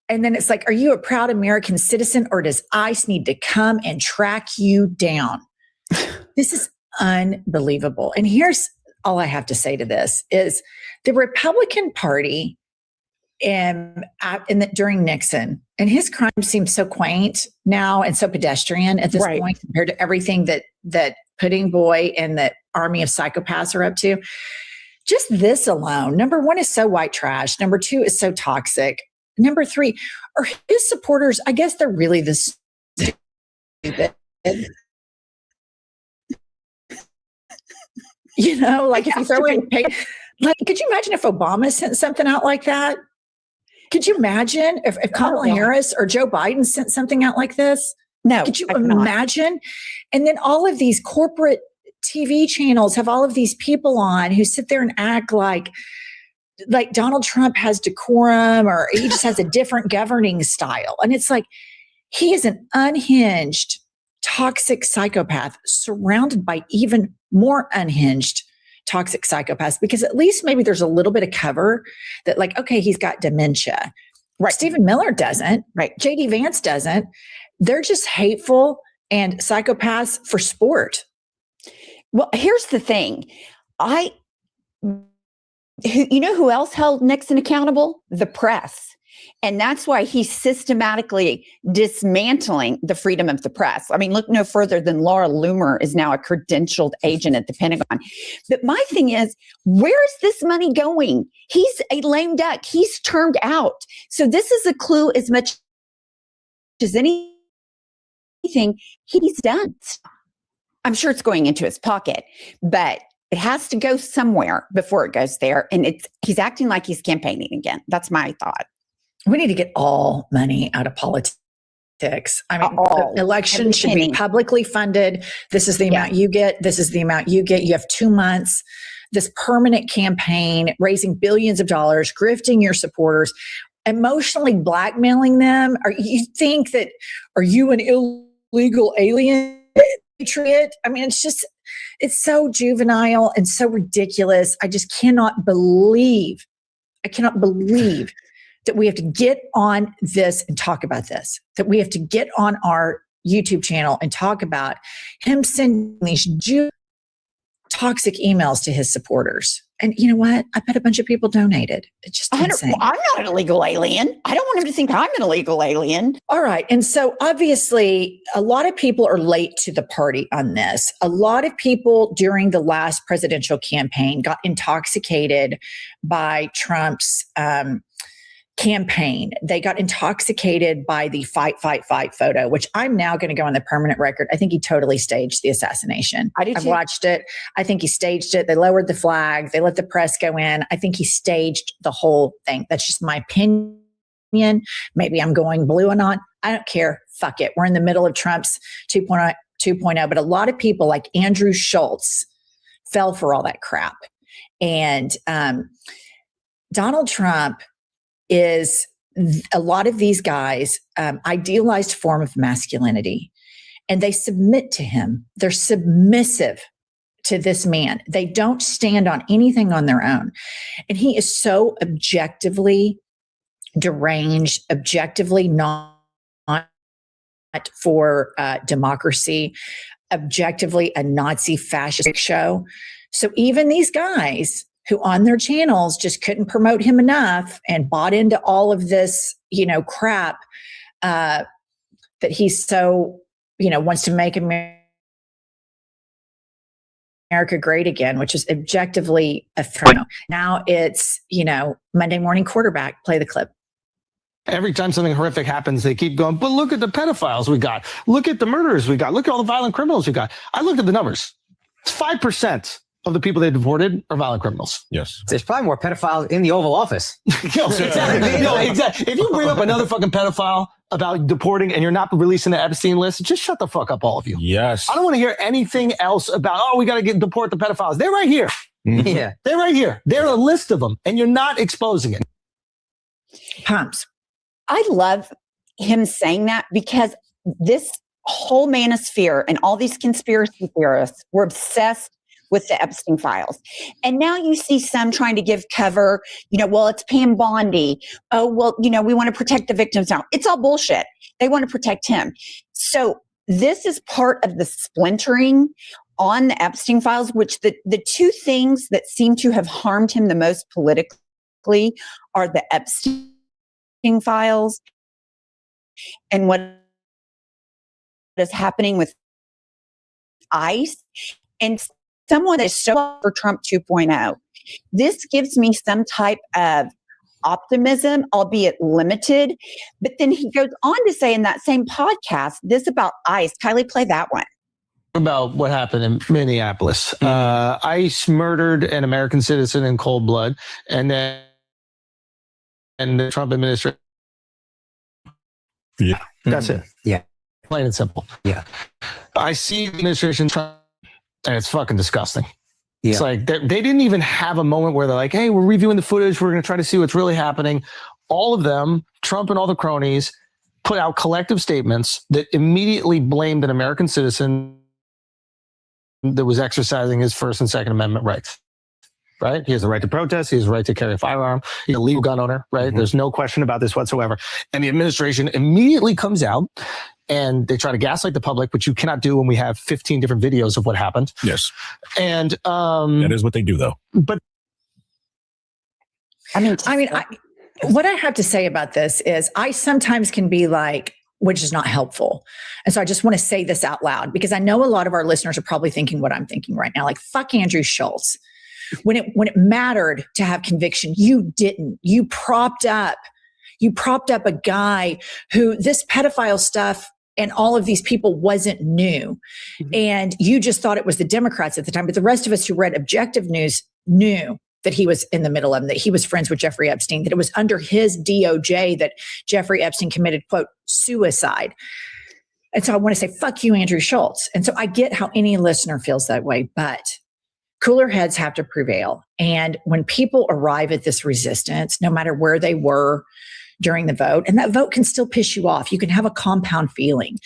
And then it's like, are you a proud American citizen or does ICE need to come and track you down? This is unbelievable. And here's all I have to say to this is the Republican Party during Nixon, and his crime seems so quaint now and so pedestrian at this point compared to everything that Pudding Boy and the army of psychopaths are up to. Just this alone, number one is so white trash. Number two is so toxic. Number three, are his supporters, I guess they're really this stupid. You know, like if you throw in, like, could you imagine if Obama sent something out like that? Could you imagine if Kamala Harris or Joe Biden sent something out like this? No. Could you imagine? And then all of these corporate TV channels have all of these people on who sit there and act like Donald Trump has decorum or he just has a different governing style. And it's like, he is an unhinged, toxic psychopath surrounded by even more unhinged, toxic psychopaths, because at least maybe there's a little bit of cover that like, okay, he's got dementia. Right. Stephen Miller doesn't. Right. JD Vance doesn't. They're just hateful and psychopaths for sport. Well, here's the thing. You know who else held Nixon accountable? The press. And that's why he's systematically dismantling the freedom of the press. I mean, look no further than Laura Loomer is now a credentialed agent at the Pentagon. But my thing is, where is this money going? He's a lame duck. He's turned out. So this is a clue as much as anything he's done. I'm sure it's going into his pocket, but it has to go somewhere before it goes there. And he's acting like he's campaigning again. That's my thought. We need to get all money out of politics. I mean, the election should be publicly funded. This is the amount you get. This is the amount you get. You have 2 months. This permanent campaign, raising billions of dollars, grifting your supporters, emotionally blackmailing them. Are you an illegal alien patriot? I mean, it's so juvenile and so ridiculous. I just cannot believe that we have to get on this and talk about this, that we have to get on our YouTube channel and talk about him sending these toxic emails to his supporters. And you know what? I bet a bunch of people donated. It's just insane. I'm not an illegal alien. I don't want him to think I'm an illegal alien. All right. And so obviously a lot of people are late to the party on this. A lot of people during the last presidential campaign got intoxicated by Trump's campaign. They got intoxicated by the fight photo, which I'm now going to go on the permanent record. I think he totally staged the assassination. I've watched it. I think he staged it. They lowered the flag. They let the press go in. I think he staged the whole thing. That's just my opinion. Maybe I'm going blue and on. I don't care. Fuck it. We're in the middle of Trump's 2.0, but a lot of people like Andrew Schultz fell for all that crap. And Donald Trump is a lot of these guys idealized form of masculinity, and they submit to him. They're submissive to this man. They don't stand on anything on their own. And he is so objectively deranged, objectively not for democracy, objectively a Nazi fascist show. So even these guys who on their channels just couldn't promote him enough and bought into all of this, crap that he's so, wants to make America great again, which is objectively a throw. Now it's, Monday morning quarterback, play the clip. Every time something horrific happens, they keep going, but look at the pedophiles we got. Look at the murderers we got. Look at all the violent criminals we got. I looked at the numbers. It's 5% of the people they deported are violent criminals. Yes. There's probably more pedophiles in the Oval Office. Exactly. If you bring up another fucking pedophile about deporting and you're not releasing the Epstein list, just shut the fuck up, all of you. Yes. I don't want to hear anything else about, we got to deport the pedophiles. They're right here. Mm-hmm. Yeah. They're right here. They're a list of them, and you're not exposing it. Pumps. I love him saying that because this whole manosphere and all these conspiracy theorists were obsessed with the Epstein files. And now you see some trying to give cover, well, it's Pam Bondi. Oh, well, we want to protect the victims now. It's all bullshit. They want to protect him. So this is part of the splintering on the Epstein files, which the two things that seem to have harmed him the most politically are the Epstein files and what is happening with ICE and someone that is so for Trump 2.0. This gives me some type of optimism, albeit limited. But then he goes on to say in that same podcast, this about ICE. Kylie, play that one. About what happened in Minneapolis. ICE murdered an American citizen in cold blood, and then the Trump administration. Yeah. That's it. Yeah. Plain and simple. Yeah. I see the administration trying, and it's fucking disgusting. Yeah. It's like they didn't even have a moment where they're like, hey, we're reviewing the footage. We're going to try to see what's really happening. All of them, Trump and all the cronies, put out collective statements that immediately blamed an American citizen that was exercising his First and Second Amendment rights. Right? He has the right to protest. He has the right to carry a firearm. He's a legal gun owner, right? Mm-hmm. There's no question about this whatsoever. And the administration immediately comes out and they try to gaslight the public, which you cannot do when we have 15 different videos of what happened. Yes. And that is what they do, though. But what I have to say about this is I sometimes can be like, which is not helpful. And so I just want to say this out loud because I know a lot of our listeners are probably thinking what I'm thinking right now, like, fuck Andrew Schultz. When it mattered to have conviction, you didn't. You propped up a guy who this pedophile stuff and all of these people wasn't new. Mm-hmm. And you just thought it was the Democrats at the time. But the rest of us who read objective news knew that he was in the middle of them, that he was friends with Jeffrey Epstein, that it was under his DOJ that Jeffrey Epstein committed, quote, suicide. And so I want to say, fuck you, Andrew Schultz. And so I get how any listener feels that way, but cooler heads have to prevail. And when people arrive at this resistance, no matter where they were during the vote, and that vote can still piss you off. You can have a compound feeling.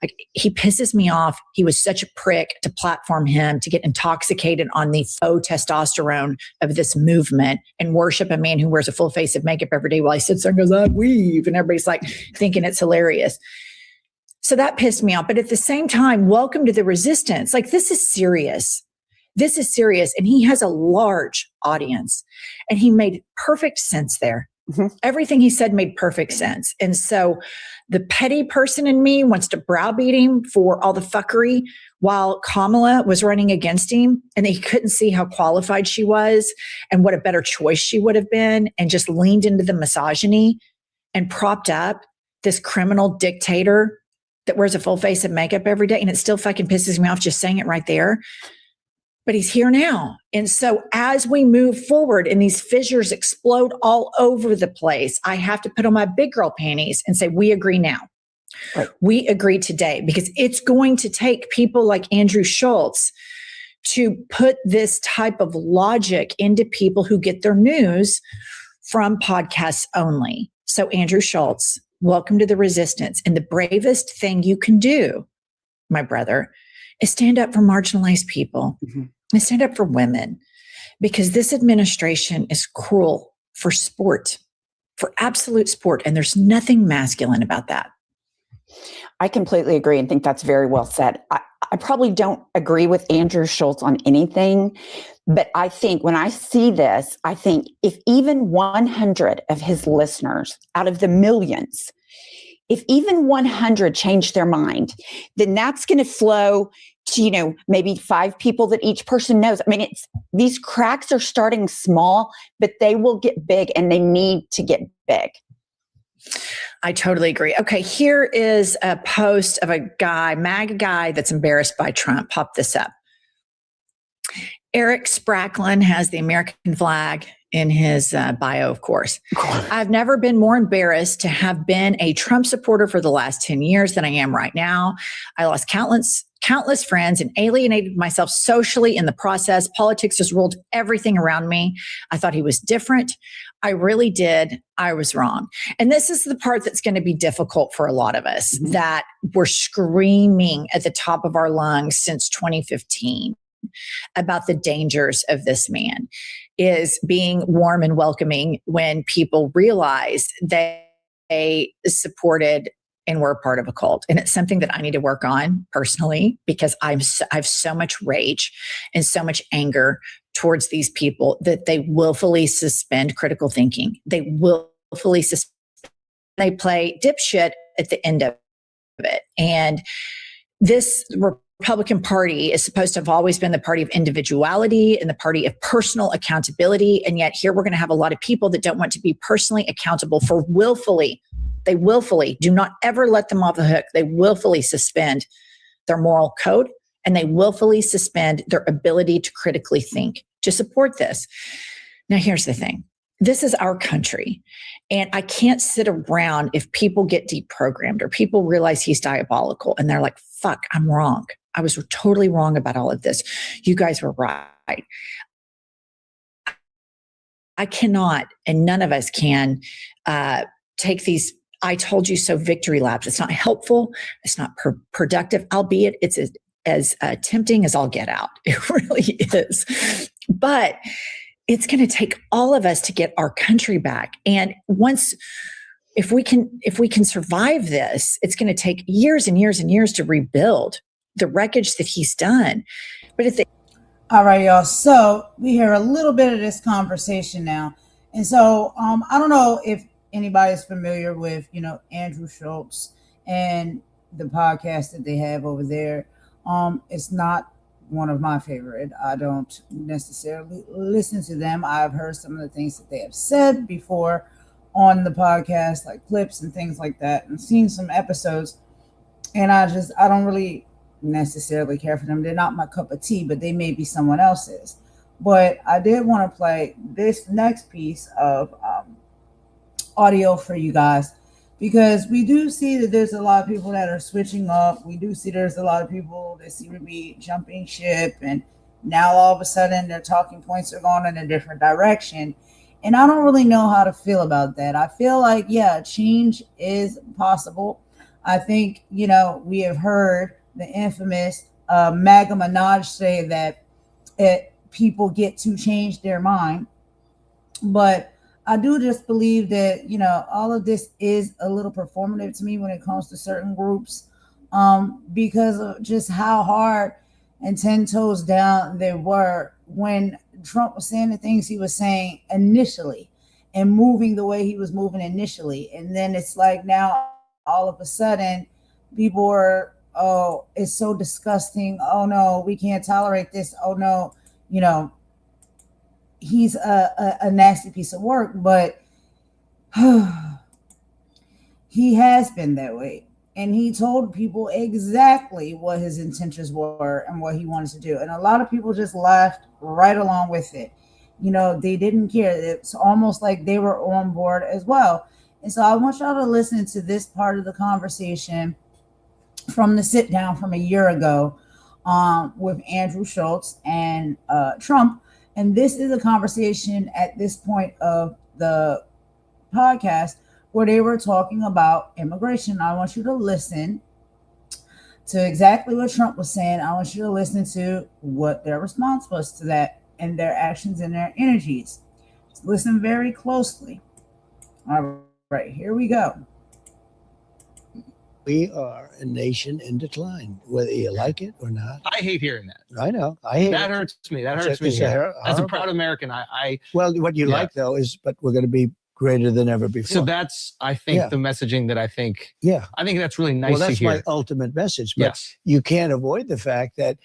Like, he pisses me off. He was such a prick to platform him, to get intoxicated on the faux testosterone of this movement and worship a man who wears a full face of makeup every day while he sits there and goes, I weave. And everybody's like thinking it's hilarious. So that pissed me off. But at the same time, welcome to the resistance. Like, this is serious. This is serious. And he has a large audience. And he made perfect sense there. Mm-hmm. Everything he said made perfect sense. And so the petty person in me wants to browbeat him for all the fuckery while Kamala was running against him and he couldn't see how qualified she was and what a better choice she would have been, and just leaned into the misogyny and propped up this criminal dictator that wears a full face of makeup every day. And it still fucking pisses me off just saying it right there. but he's here now. And so as we move forward and these fissures explode all over the place, I have to put on my big girl panties and say, we agree now. Right. We agree today, because it's going to take people like Andrew Schultz to put this type of logic into people who get their news from podcasts only. So Andrew Schultz, welcome to the resistance. And the bravest thing you can do, my brother, is stand up for marginalized people and stand up for women, because this administration is cruel for sport, for absolute sport. And there's nothing masculine about that. I completely agree and think that's very well said. I probably don't agree with Andrew Schultz on anything, but I think when I see this, I think if even 100 of his listeners out of the millions, if even 100 change their mind, then that's going to flow to, maybe 5 people that each person knows. I mean, these cracks are starting small, but they will get big, and they need to get big. I totally agree. Okay, here is a post of a guy, MAGA guy, that's embarrassed by Trump. Pop this up. Eric Spracklin has the American flag in his bio, of course. I've never been more embarrassed to have been a Trump supporter for the last 10 years than I am right now. I lost countless friends and alienated myself socially in the process. Politics just ruled everything around me. I thought he was different. I really did. I was wrong. And this is the part that's going to be difficult for a lot of us, that we're screaming at the top of our lungs since 2015 about the dangers of this man, is being warm and welcoming when people realize they supported and were a part of a cult. And it's something that I need to work on personally, because I have so much rage and so much anger towards these people that they willfully suspend critical thinking. They willfully suspend. They play dipshit at the end of it. And this Republican Party is supposed to have always been the party of individuality and the party of personal accountability. And yet here we're going to have a lot of people that don't want to be personally accountable for they willfully do not ever let them off the hook. They willfully suspend their moral code, and they willfully suspend their ability to critically think to support this. Now, here's the thing. This is our country, and I can't sit around if people get deprogrammed or people realize he's diabolical and they're like, fuck, I'm wrong. I was totally wrong about all of this. You guys were right. I cannot, and none of us can, take these I told you so victory laps. It's not helpful. It's not productive, albeit it's as tempting as all get out. It really is. But it's going to take all of us to get our country back. And if we can survive this, it's going to take years and years and years to rebuild the wreckage that he's done. But all right, y'all. So we hear a little bit of this conversation now. And so I don't know if anybody's familiar with, Andrew Schultz and the podcast that they have over there. It's not one of my favorite. I don't necessarily listen to them. I've heard some of the things that they have said before on the podcast, like clips and things like that, and seen some episodes. And I don't really necessarily care for them. They're not my cup of tea, but they may be someone else's. But I did want to play this next piece of audio for you guys, because we do see that there's a lot of people that are switching up. We do see there's a lot of people that seem to be jumping ship, and now all of a sudden their talking points are going in a different direction. And I don't really know how to feel about that. I feel like, yeah, change is possible. I think, we have heard the infamous MAGA Minaj say that people get to change their mind. But I do just believe that, all of this is a little performative to me when it comes to certain groups, because of just how hard and 10 toes down they were when Trump was saying the things he was saying initially and moving the way he was moving initially. And then it's like now all of a sudden people are, oh, it's so disgusting. Oh no, we can't tolerate this. Oh no, he's a nasty piece of work, but he has been that way. And he told people exactly what his intentions were and what he wanted to do. And a lot of people just laughed right along with it. You know, they didn't care. It's almost like they were on board as well. And so I want y'all to listen to this part of the conversation from the sit down from a year ago with Andrew Schultz and Trump. And this is a conversation at this point of the podcast where they were talking about immigration. I want you to listen to exactly what Trump was saying. I want you to listen to what their response was to that and their actions and their energies. Listen very closely. All right, here we go. We are a nation in decline, whether you like it or not. I hate hearing that. I know. I hate that. It. Hurts me. That hurts me. As a proud American, I well, what you like though is, but we're going to be greater than ever before. So that's, I think, the messaging that I think. Yeah, I think that's really nice. Well, that's to hear. my ultimate message. But you can't avoid the fact that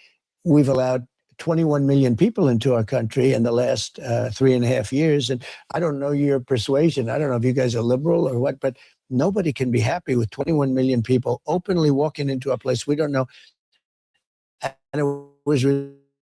we've allowed 21 million people into our country in the last 3.5 years, and I don't know your persuasion. I don't know if you guys are liberal or what, but nobody can be happy with 21 million people openly walking into a place we don't know. And it was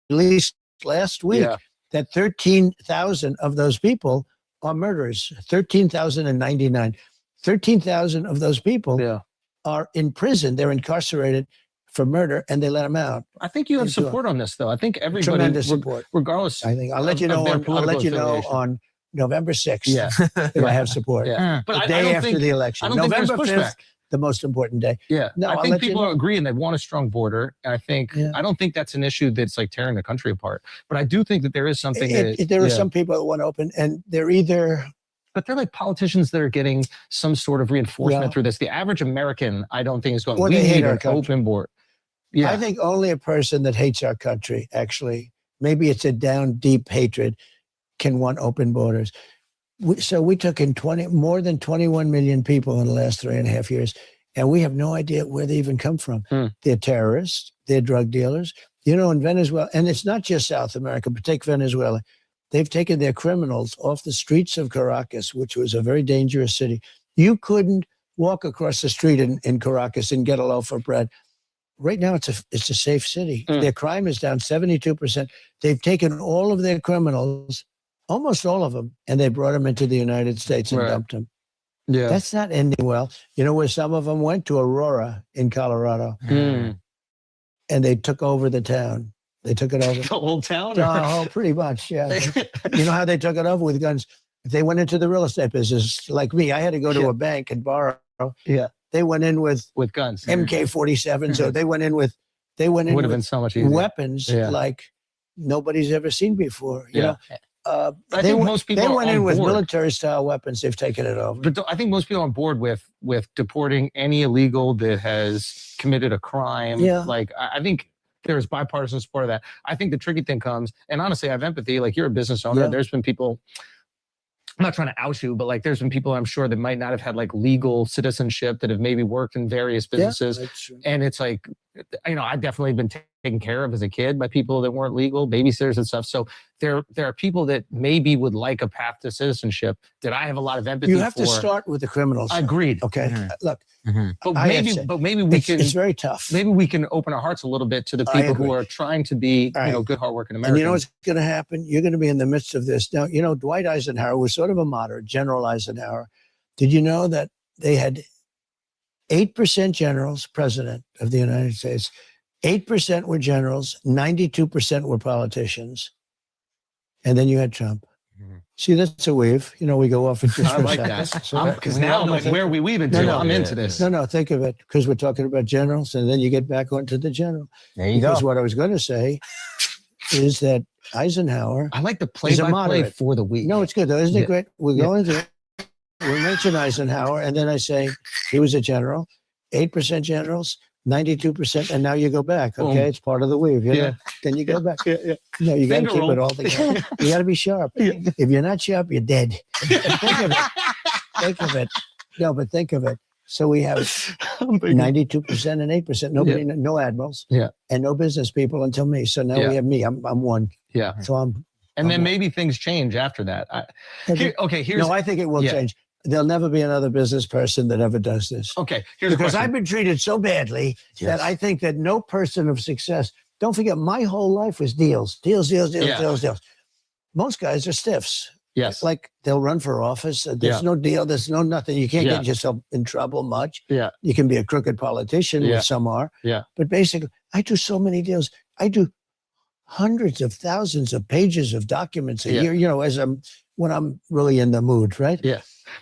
released last week that 13,000 of those people are murderers. 13,099. 13,000 of those people are in prison. They're incarcerated for murder, and they let them out. I think you have support on this, though. I think everybody, tremendous support, regardless. I think I'll let you know. I'll let you know on November 6th if I have support. But the I day don't after think, the election. I don't think November there's 5th, the most important day. Yeah, no, I think people agree and they want a strong border. And I think I don't think that's an issue that's like tearing the country apart. But I do think that there is something. There are some people that want to open, and they're either. But they're like politicians that are getting some sort of reinforcement through this. The average American, I don't think is going. Well, we they hate need our an country. open board. Yeah, I think only a person that hates our country, actually, maybe it's a down deep hatred, can want open borders. So we took in more than 21 million people in the last 3.5 years, and we have no idea where they even come from. They're terrorists, they're drug dealers. You know, in Venezuela, and it's not just South America, but take Venezuela. They've taken their criminals off the streets of Caracas, which was a very dangerous city. You couldn't walk across the street in Caracas and get a loaf of bread. Right now, it's a safe city. Their crime is down 72%. They've taken all of their criminals, almost all of them, and they brought them into the United States and dumped them. Yeah, that's not ending well. You know where some of them went? To Aurora in Colorado, and they took over the town. They took it over. The whole town? Oh, pretty much, yeah. You know how they took it over? With guns. If they went into the real estate business, like me, I had to go to a bank and borrow. Yeah. They went in with guns, MK-47s, or they went in with would have been so much easier. Weapons like nobody's ever seen before. You know, I think most people they went in with board. military-style weapons. They've taken it over. But I think most people are on board with deporting any illegal that has committed a crime. Yeah. Like I think there's bipartisan support of that. I think the tricky thing comes, and honestly, I have empathy. Like you're a business owner. Yeah. There's been people. I'm not trying to out you, but like there's been people I'm sure that might not have had like legal citizenship that have maybe worked in various businesses. that's true. And it's like, you know, I've definitely been taken care of as a kid by people that weren't legal, babysitters and stuff. So there are people that maybe would like a path to citizenship that I have a lot of empathy for. You have to start with the criminals. Agreed. Okay, look. But maybe we can. It's very tough. Maybe we can open our hearts a little bit to the people who are trying to be, you know, good, hardworking Americans. And you know what's going to happen? You're going to be in the midst of this. Now, you know, Dwight Eisenhower was sort of a moderate, General Eisenhower. Did you know that they had 8% generals, president of the United States, 8% were generals, 92% were politicians, and then you had Trump. See, that's a weave. You know, we go off into I like that. Because now I'm like, where are we weaving to? I'm into this. No, think of it, because we're talking about generals, and then you get back onto the general. There you because go. what I was going to say is that Eisenhower. I like the play-by-play for the week. No, it's good though, isn't it great? We're going to. We mention Eisenhower, and then I say he was a general, 8% generals, 92%, and now you go back. Okay, it's part of the weave. You know? Then you go back. No, you got to keep it all together. You got to be sharp. If you're not sharp, you're dead. Think of it. Think of it. No, but think of it. So we have 92% and 8%. Nobody, no admirals, and no business people until me. So now we have me. I'm one. Yeah. So I'm. And then maybe things change after that. Here's No, I think it will change. There'll never be another business person that ever does this. Okay, here's a because question. I've been treated so badly that I think that no person of success. Don't forget, my whole life was deals. Most guys are stiffs. Yes. Like they'll run for office. There's no deal. There's no nothing. You can't get yourself in trouble much. Yeah. You can be a crooked politician, which some are. Yeah. But basically, I do so many deals. I do hundreds of thousands of pages of documents a year, you know, when I'm really in the mood, right? Yeah.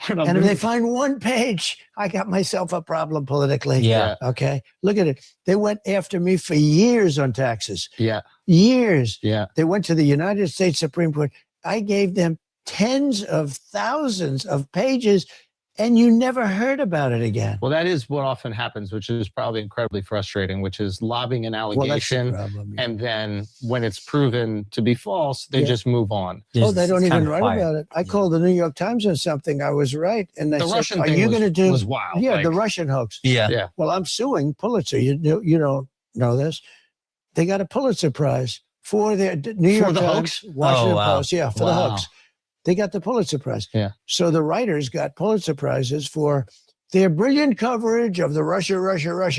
And if they find one page, I got myself a problem politically. Yeah. Okay. Look at it. They went after me for years on taxes. Yeah. Years. Yeah. They went to the United States Supreme Court. I gave them tens of thousands of pages, and you never heard about it again. Well, that is what often happens, which is probably incredibly frustrating, which is lobbying an allegation. And then when it's proven to be false, they just move on. Oh, they don't even write about it. I called the New York Times on something. I was right. And they The said, Russian are thing you going to do? was wild. Yeah, Like- the Russian hoax. Yeah. Well, I'm suing Pulitzer. You don't know this. They got a Pulitzer Prize for their New York the Times, hoax? Washington wow. Post. Yeah, for the hoax. They got the Pulitzer Prize. Yeah. So the writers got Pulitzer Prizes for their brilliant coverage of the Russia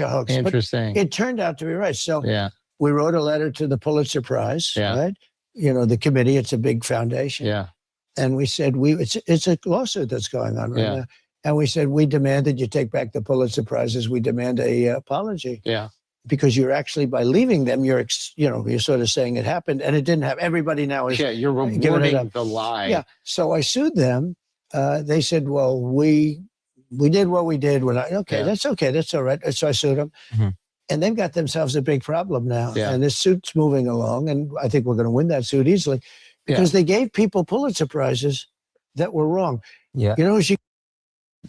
hoax. But Interesting. it turned out to be right. So Yeah. we wrote a letter to the Pulitzer Prize, right? You know, the committee, it's a big foundation. Yeah. And we said, it's a lawsuit that's going on right now. And we said, we demand that you take back the Pulitzer Prizes. We demand a apology. Yeah. Because you're actually, by leaving them, you're sort of saying it happened and it didn't happen. Everybody now is You're giving it rewarding up. the lie. Yeah. So I sued them. They said, well, we did what we did. That's okay. That's all right. So I sued them. Mm-hmm. And they've got themselves a big problem now. Yeah. And this suit's moving along. And I think we're going to win that suit easily because they gave people Pulitzer Prizes that were wrong. Yeah. You know,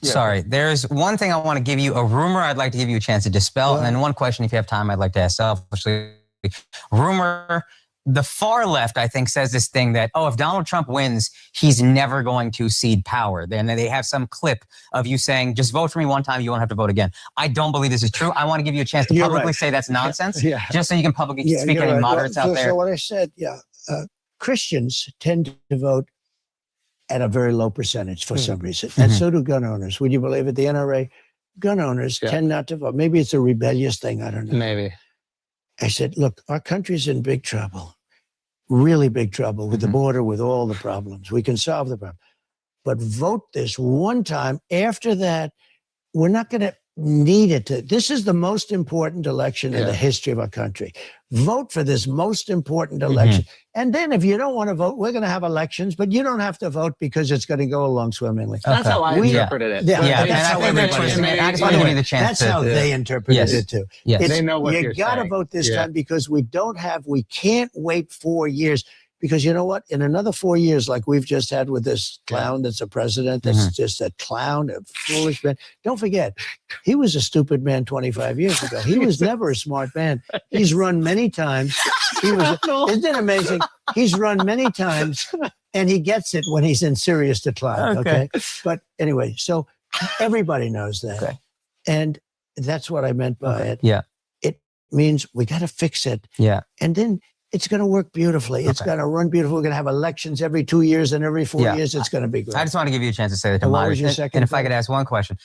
Sorry, there's one thing I want to give you, a rumor I'd like to give you a chance to dispel, and then one question, if you have time, I'd like to ask selfishly. Rumor, the far left, I think, says this thing that, if Donald Trump wins, he's never going to cede power. Then they have some clip of you saying, just vote for me one time, you won't have to vote again. I don't believe this is true. I want to give you a chance to publicly say that's nonsense, just so you can publicly speak to any moderates out there. So what I said, Christians tend to vote at a very low percentage for some reason. And so do gun owners. Would you believe it? The NRA, gun owners tend not to vote. Maybe it's a rebellious thing. I don't know. Maybe. I said, look, our country's in big trouble, really big trouble with the border, with all the problems. We can solve the problem. But vote this one time. After that, we're not going to need it to. This is the most important election in the history of our country. Vote for this most important election. And then if you don't want to vote, we're going to have elections, but you don't have to vote because it's going to go along swimmingly. That's how I interpreted it. That's how they interpreted it too. They know what you you're got to saying. vote this time because we can't wait 4 years. Because you know what? In another 4 years, like we've just had with this clown that's a president, that's just a clown, a foolish man. Don't forget, he was a stupid man 25 years ago. He was never a smart man. He's run many times. Isn't it amazing? He's run many times, and he gets it when he's in serious decline. Okay. But anyway, so everybody knows that. Okay. And that's what I meant by it. Yeah. It means we got to fix it. Yeah. And then it's going to work beautifully. It's going to run beautifully. We're going to have elections every 2 years and every 4 years. It's going to be great. I just want to give you a chance to say that to And what was moderates. your second And if I thing? could ask one question.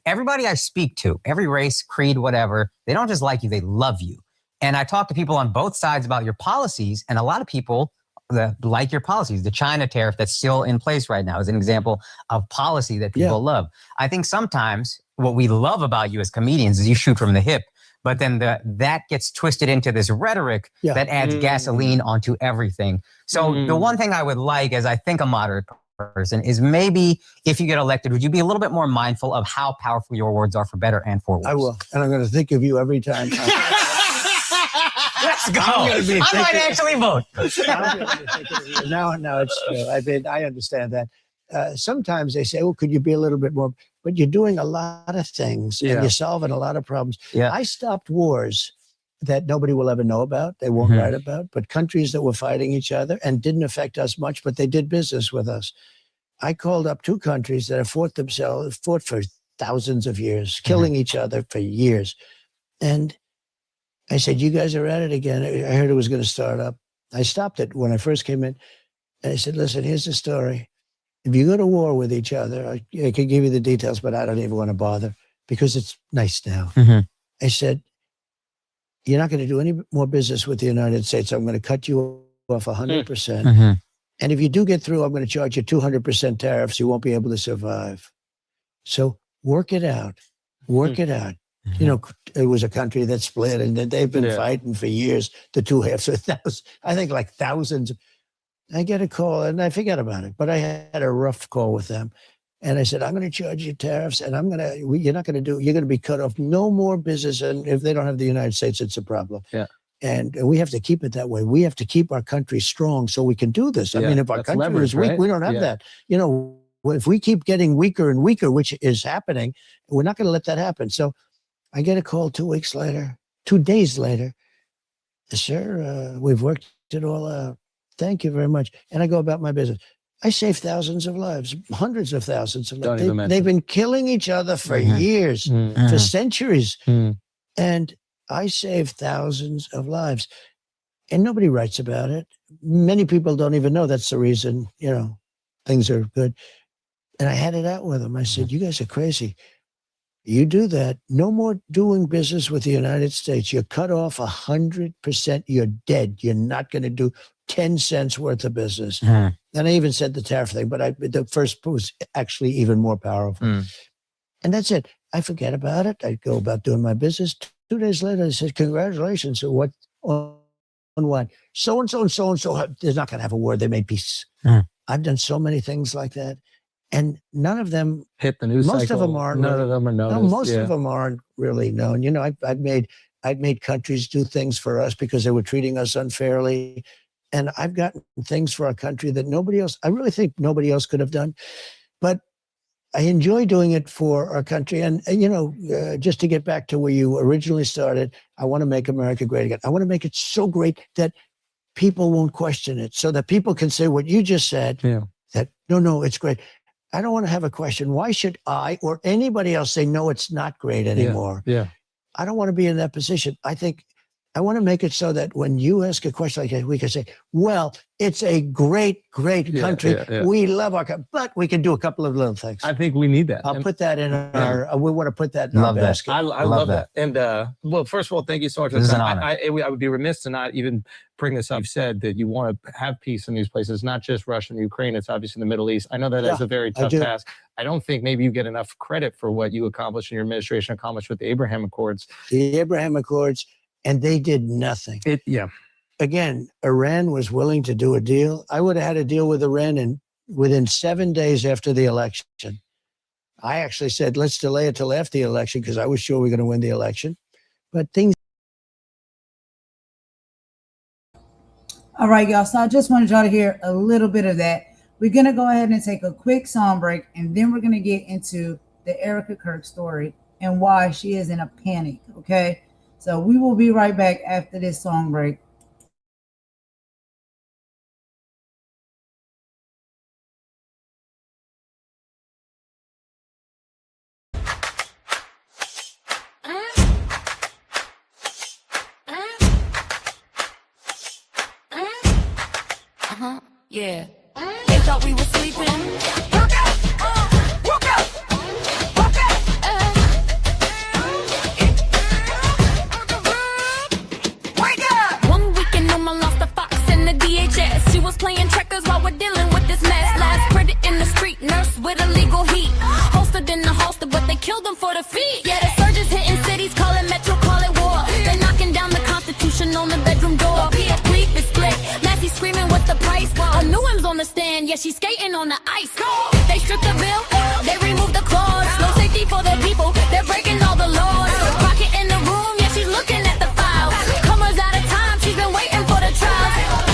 Everybody I speak to, every race, creed, whatever, they don't just like you, they love you. And I talk to people on both sides about your policies, and a lot of people that like your policies. The China tariff that's still in place right now is an example of policy that people love. I think sometimes what we love about you as comedians is you shoot from the hip. But then that gets twisted into this rhetoric that adds gasoline onto everything. So the one thing I would like, as I think a moderate person, is maybe if you get elected, would you be a little bit more mindful of how powerful your words are for better and for worse? I will. And I'm going to think of you every time. Let's go. I might actually vote. No, it's true. I understand that. Sometimes they say, could you be a little bit more? But you're doing a lot of things and you're solving a lot of problems. I stopped wars that nobody will ever know about. They won't write about, but countries that were fighting each other and didn't affect us much, but they did business with us. I called up two countries that have fought for thousands of years, killing each other for years. And I said, you guys are at it again. I heard it was going to start up. I stopped it when I first came in. And I said, listen, here's the story. if you go to war with each other, I could give you the details, but I don't even want to bother because it's nice now. I said, you're not going to do any more business with the United States. I'm going to cut you off 100%. And if you do get through, I'm going to charge you 200% tariffs. You won't be able to survive. So work it out. Work it out. You know, it was a country that split and they've been fighting for years, the two halves. So that was, I think, like thousands. I get a call and I forget about it, but I had a rough call with them. And I said, I'm going to charge you tariffs and you're going to be cut off. No more business. And if they don't have the United States, it's a problem. Yeah. And we have to keep it that way. We have to keep our country strong so we can do this. I mean, if our country is weak, we don't have that. You know, if we keep getting weaker and weaker, which is happening, we're not going to let that happen. So I get a call 2 days later. Sir, we've worked it all out. Thank you very much. And I go about my business. I saved thousands of lives, hundreds of thousands of lives. They've been killing each other for years, for centuries. And I saved thousands of lives. And nobody writes about it. Many people don't even know that's the reason, you know, things are good. And I had it out with them. I said, you guys are crazy. You do that, no more doing business with the United States. You're cut off 100%. You're dead. You're not going to do 10 cents worth of business. And I even said the tariff thing, but the first was actually even more powerful. And that's it. I forget about it. I go about doing my business. 2 days later, I said, congratulations. So what, on what? So-and-so and so-and-so, they're not going to have a war. They made peace. I've done so many things like that. And none of them hit the news most cycle. Of them aren't. None of them are noticed. No, most of them aren't really known. You know, I've made countries do things for us because they were treating us unfairly. And I've gotten things for our country that nobody else, I really think nobody else could have done. But I enjoy doing it for our country. And you know, just to get back to where you originally started, I want to make America great again. I want to make it so great that people won't question it, so that people can say what you just said, that, no, it's great. I don't want to have a question. Why should I or anybody else say, no, it's not great anymore? I don't want to be in that position. I think I want to make it so that when you ask a question like that, we can say, well, it's a great, great country. We love our country, but we can do a couple of little things. I think we need that. I'll put that in our, we want to put that in our basket. I love that. And well, first of all, thank you so much. This is an honor. I would be remiss to not even bring this up. You've said that you want to have peace in these places, not just Russia and Ukraine. It's obviously the Middle East. I know that is a very tough task. I don't think maybe you get enough credit for what you accomplished and your administration accomplished with the Abraham Accords. The Abraham Accords, and they did nothing. Again, Iran was willing to do a deal. I would have had a deal with Iran within 7 days after the election. I actually said, let's delay it till after the election because I was sure we were going to win the election. But things. All right, y'all. So I just wanted y'all to hear a little bit of that. We're going to go ahead and take a quick song break, and then we're going to get into the Erika Kirk story and why she is in a panic, okay? So we will be right back after this song break. Yeah. They thought we were sleeping. Walk out! Walk out! Walk out! Wake up! 1 weekend, Noma lost a fox in the DHS. She was playing checkers while we're dealing with this mess. Last credit in the street, nurse with illegal heat. Holstered in the holster, but they killed them for the feet. Yeah, the surges hitting cities, call it metro, call it war. They're knocking down the Constitution on the bedroom door. Bleep is split. Massey screaming, what's the price? A new one's on the stand, yeah, she's skating on the ice. They stripped the bill, they removed the clause. No safety for the people, they're breaking all the laws. Rocket in the room, yeah, she's looking at the files. Comers out of time, she's been waiting for the trial.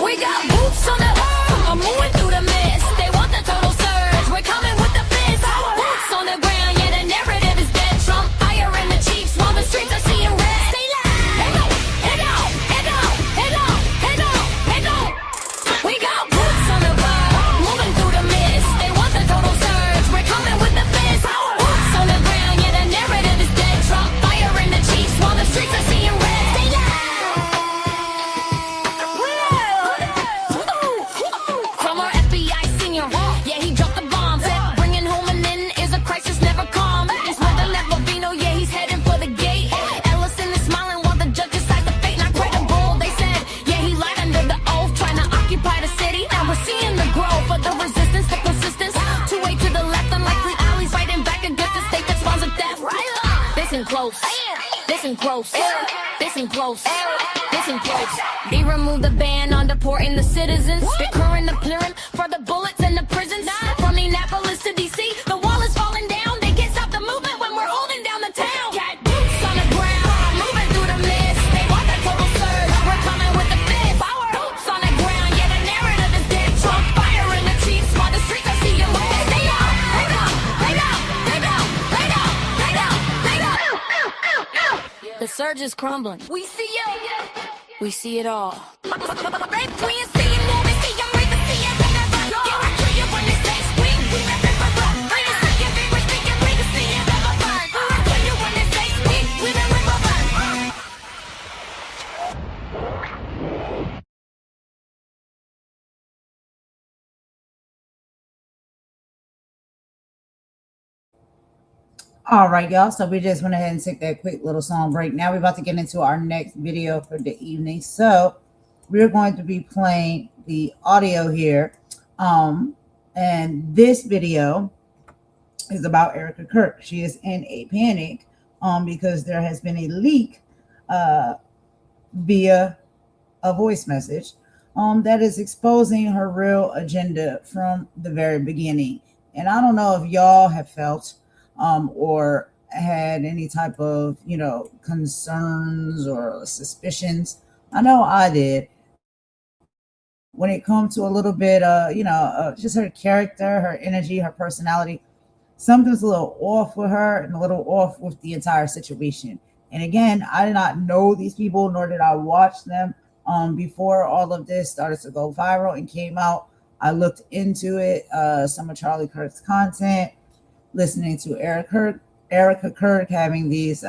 We got boots on the I'm moving through the mist. They want the total surge, we're coming with the fist. Boots on the ground, yeah, the narrative is dead. Trump firing the chiefs while the streets are seeing red. Stay loud. We got boots on the ground, moving through the mist. They want the total surge, we're coming with the fist. Boots on the ground, yeah, the narrative is dead. Trump firing the chiefs while the streets are seeing red. Stay loud. Listen close. Listen close. Listen close. Listen close. They remove the ban on deporting the citizens. They're clearing the clearing for the bullets in the prisons. From Indianapolis to D.C., the wall is falling down. They can't stop the movement when we're holding down the town. Got boots on the ground, moving through the mist. They want the total surge. We're coming with the fist. Power. Boots on the ground, yeah, the narrative is dead. Trump firing the chiefs while the streets are seeing red. Stay down, lay down, lay down, lay down, lay down, lay down, lay down. The surge is crumbling. We see you. We see it all. All right, y'all. So we just went ahead and took that quick little song break. Now we're about to get into our next video for the evening. So we're going to be playing the audio here. And this video is about Erika Kirk. She is in a panic because there has been a leak via a voice message that is exposing her real agenda from the very beginning. And I don't know if y'all have felt or had any type of, concerns or suspicions. I know I did. When it comes to a little bit, just her character, her energy, her personality, something's a little off with her and a little off with the entire situation. And again, I did not know these people, nor did I watch them before all of this started to go viral and came out. I looked into it, some of Charlie Kirk's content, listening to Erika Kirk having these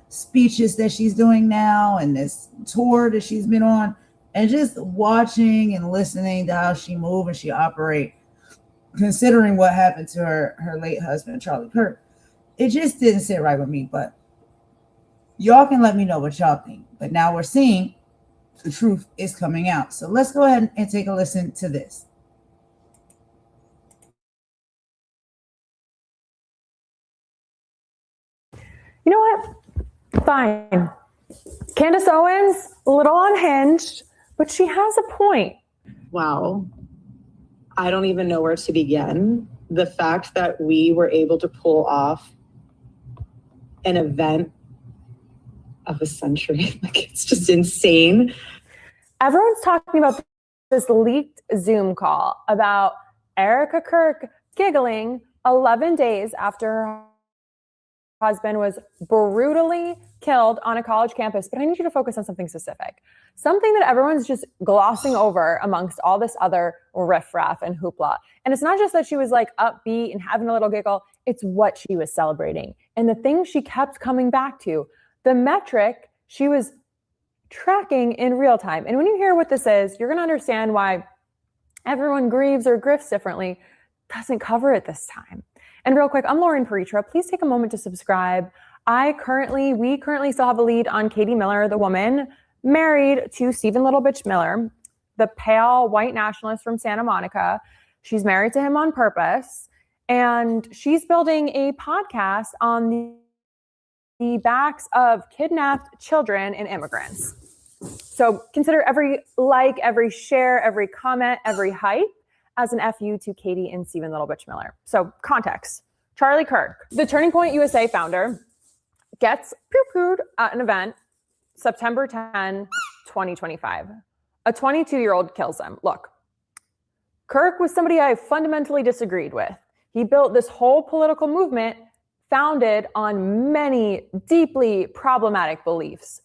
speeches that she's doing now and this tour that she's been on, and just watching and listening to how she moves and she operates, considering what happened to her late husband, Charlie Kirk. It just didn't sit right with me, but y'all can let me know what y'all think. But now we're seeing the truth is coming out. So let's go ahead and take a listen to this. You know what? Fine. Candace Owens, a little unhinged, but she has a point. Wow. I don't even know where to begin. The fact that we were able to pull off an event of a century, it's just insane. Everyone's talking about this leaked Zoom call about Erika Kirk giggling 11 days after her husband was brutally killed on a college campus. But I need you to focus on something specific, something that everyone's just glossing over amongst all this other riffraff and hoopla. And it's not just that she was upbeat and having a little giggle, it's what she was celebrating. And the thing she kept coming back to, the metric she was tracking in real time. And when you hear what this is, you're going to understand why everyone grieves or grifts differently. Doesn't cover it this time. And real quick, I'm Lauren Paritra. Please take a moment to subscribe. We currently still have a lead on Katie Miller, the woman married to Stephen Little Bitch Miller, the pale white nationalist from Santa Monica. She's married to him on purpose. And she's building a podcast on the backs of kidnapped children and immigrants. So consider every like, every share, every comment, every hype as an FU to Katie and Stephen Little Bitch Miller. So context, Charlie Kirk, the Turning Point USA founder, gets poo-pooed at an event September 10, 2025. A 22-year-old kills him. Look, Kirk was somebody I fundamentally disagreed with. He built this whole political movement founded on many deeply problematic beliefs.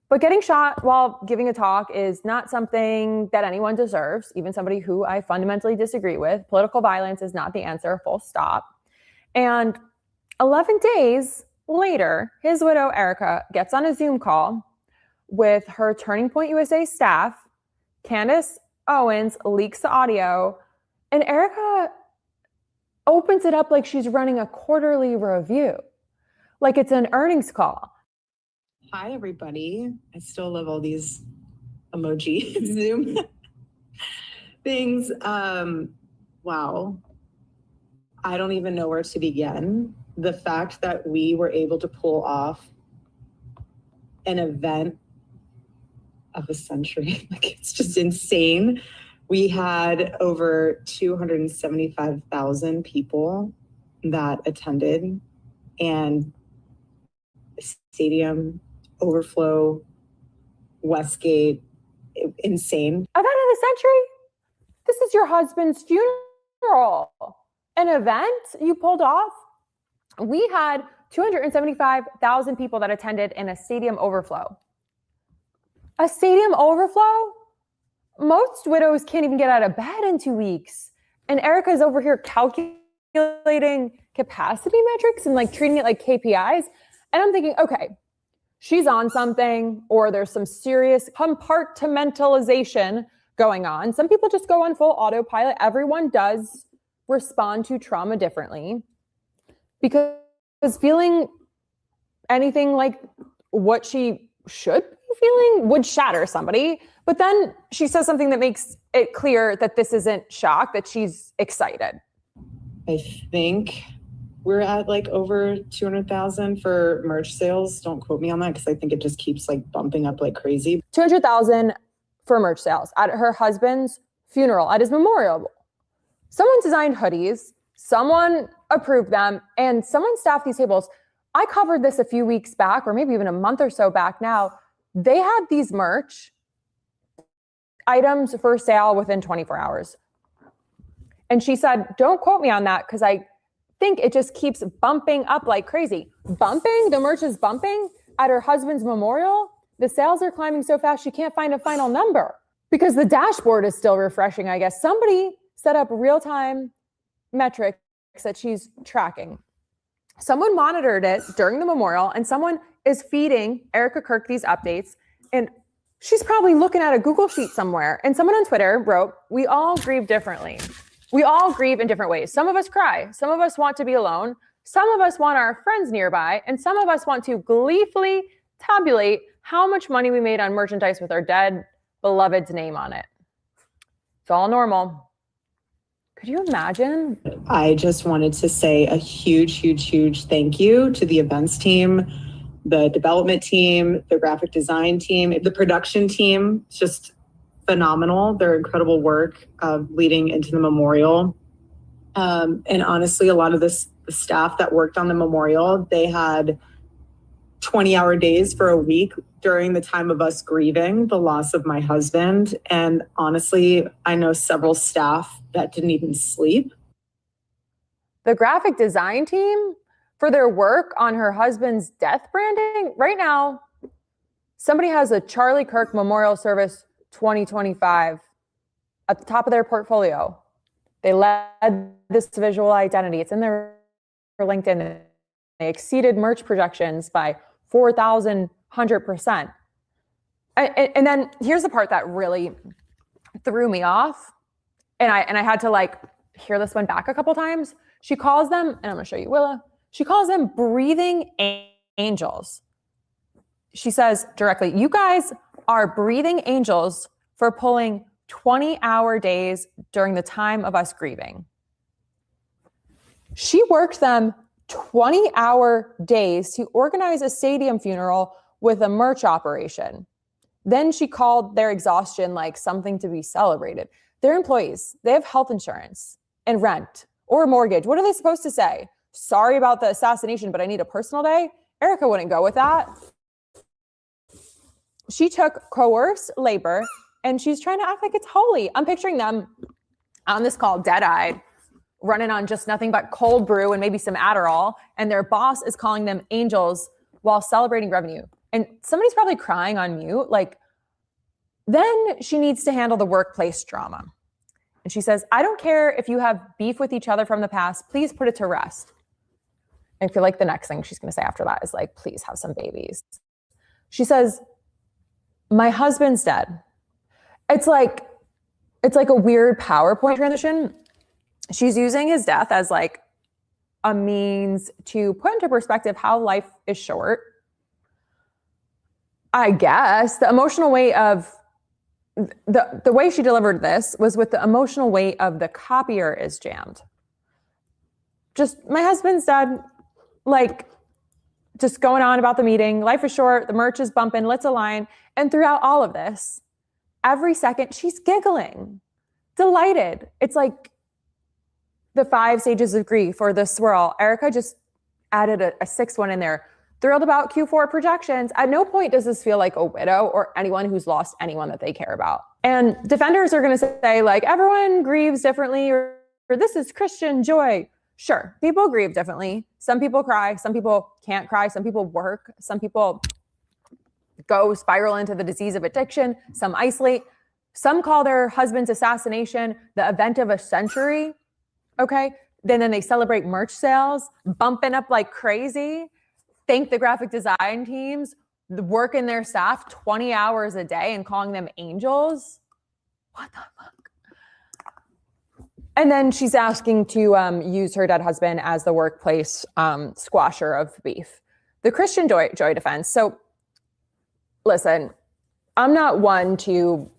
But getting shot while giving a talk is not something that anyone deserves, even somebody who I fundamentally disagree with. Political violence is not the answer, full stop. And 11 days later, his widow, Erika, gets on a Zoom call with her Turning Point USA staff. Candace Owens leaks the audio, and Erika opens it up like she's running a quarterly review, like it's an earnings call. Hi, everybody. I still love all these emoji Zoom things. Wow. I don't even know where to begin. the fact that we were able to pull off an event of a century, like it's just insane. We had over 275,000 people that attended, and stadium overflow, Westgate, insane. Event of the century? This is your husband's funeral. An event you pulled off? We had 275,000 people that attended in a stadium overflow. A stadium overflow? Most widows can't even get out of bed in 2 weeks. And Erika's over here calculating capacity metrics and like treating it like KPIs. And I'm thinking, okay, she's on something, or there's some serious compartmentalization going on. Some people just go on full autopilot. Everyone does respond to trauma differently, because feeling anything like what she should be feeling would shatter somebody. But then she says something that makes it clear that this isn't shock, that she's excited. I think we're at like over 200,000 for merch sales. Don't quote me on that, because I think it just keeps like bumping up like crazy. 200,000 for merch sales at her husband's funeral, at his memorial. Someone designed hoodies, someone approved them, and someone staffed these tables. I covered this a few weeks back, or maybe even a month or so back now. They had these merch items for sale within 24 hours. And she said, don't quote me on that, because I think it just keeps bumping up like crazy. Bumping? The merch is bumping at her husband's memorial? The sales are climbing so fast she can't find a final number, because the dashboard is still refreshing, I guess. Somebody set up real-time metrics that she's tracking. Someone monitored it during the memorial, and someone is feeding Erika Kirk these updates, and she's probably looking at a Google sheet somewhere. And someone on Twitter wrote, we all grieve differently. We all grieve in different ways. Some of us cry. Some of us want to be alone. Some of us want our friends nearby. And some of us want to gleefully tabulate how much money we made on merchandise with our dead beloved's name on it. It's all normal. Could you imagine? I just wanted to say a huge, huge, huge thank you to the events team, the development team, the graphic design team, the production team. It's just phenomenal. Their incredible work leading into the memorial. And honestly, a lot of the staff that worked on the memorial, they had 20-hour days for a week during the time of us grieving the loss of my husband. And honestly, I know several staff that didn't even sleep. The graphic design team, for their work on her husband's death branding, right now, somebody has a Charlie Kirk Memorial Service 2025 at the top of their portfolio. They led this visual identity. It's in their LinkedIn. They exceeded merch projections by 4,100%. And then here's the part that really threw me off. And I had to like hear this one back a couple times. She calls them, and I'm gonna show you Willa. She calls them breathing angels. She says directly, you guys are breathing angels for pulling 20-hour days during the time of us grieving. She worked them 20-hour days to organize a stadium funeral with a merch operation. Then she called their exhaustion like something to be celebrated. They're employees. They have health insurance and rent or a mortgage. What are they supposed to say? Sorry about the assassination, but I need a personal day? Erika wouldn't go with that. She took coerced labor, and she's trying to act like it's holy. I'm picturing them on this call, dead-eyed, running on just nothing but cold brew and maybe some Adderall, and their boss is calling them angels while celebrating revenue. And somebody's probably crying on mute. Like, then she needs to handle the workplace drama. And she says, I don't care if you have beef with each other from the past, please put it to rest. I feel like the next thing she's going to say after that is like, please have some babies. She says, my husband's dead. It's like a weird PowerPoint transition. She's using his death as like a means to put into perspective how life is short. I guess the emotional weight of the way she delivered this was with the emotional weight of the copier is jammed. Just, my husband's dead. like just going on about the meeting. Life is short. The merch is bumping. Let's align. And throughout all of this, every second she's giggling, delighted. It's like the 5 stages of grief or the swirl. Erika just added a 6th one in there. Thrilled about Q4 projections. At no point does this feel like a widow or anyone who's lost anyone that they care about. And defenders are going to say, like, everyone grieves differently, or this is Christian joy. Sure, people grieve differently. Some people cry. Some people can't cry. Some people work. Some people go spiral into the disease of addiction. Some isolate. Some call their husband's assassination the event of a century. Okay. Then they celebrate merch sales, bumping up like crazy. Thank the graphic design teams, working their staff 20 hours a day and calling them angels. What the fuck? And then she's asking to use her dead husband as the workplace squasher of beef. The Christian joy defense. So listen, I'm not one to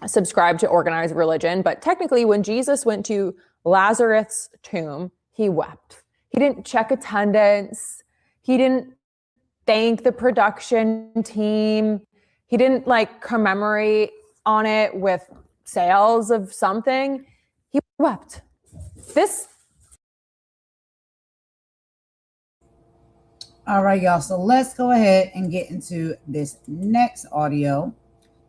subscribe to organized religion, but technically when Jesus went to Lazarus' tomb, he wept. He didn't check attendance. He didn't thank the production team. He didn't like commemorate on it with sales of something. He wept. All right, y'all. So let's go ahead and get into this next audio.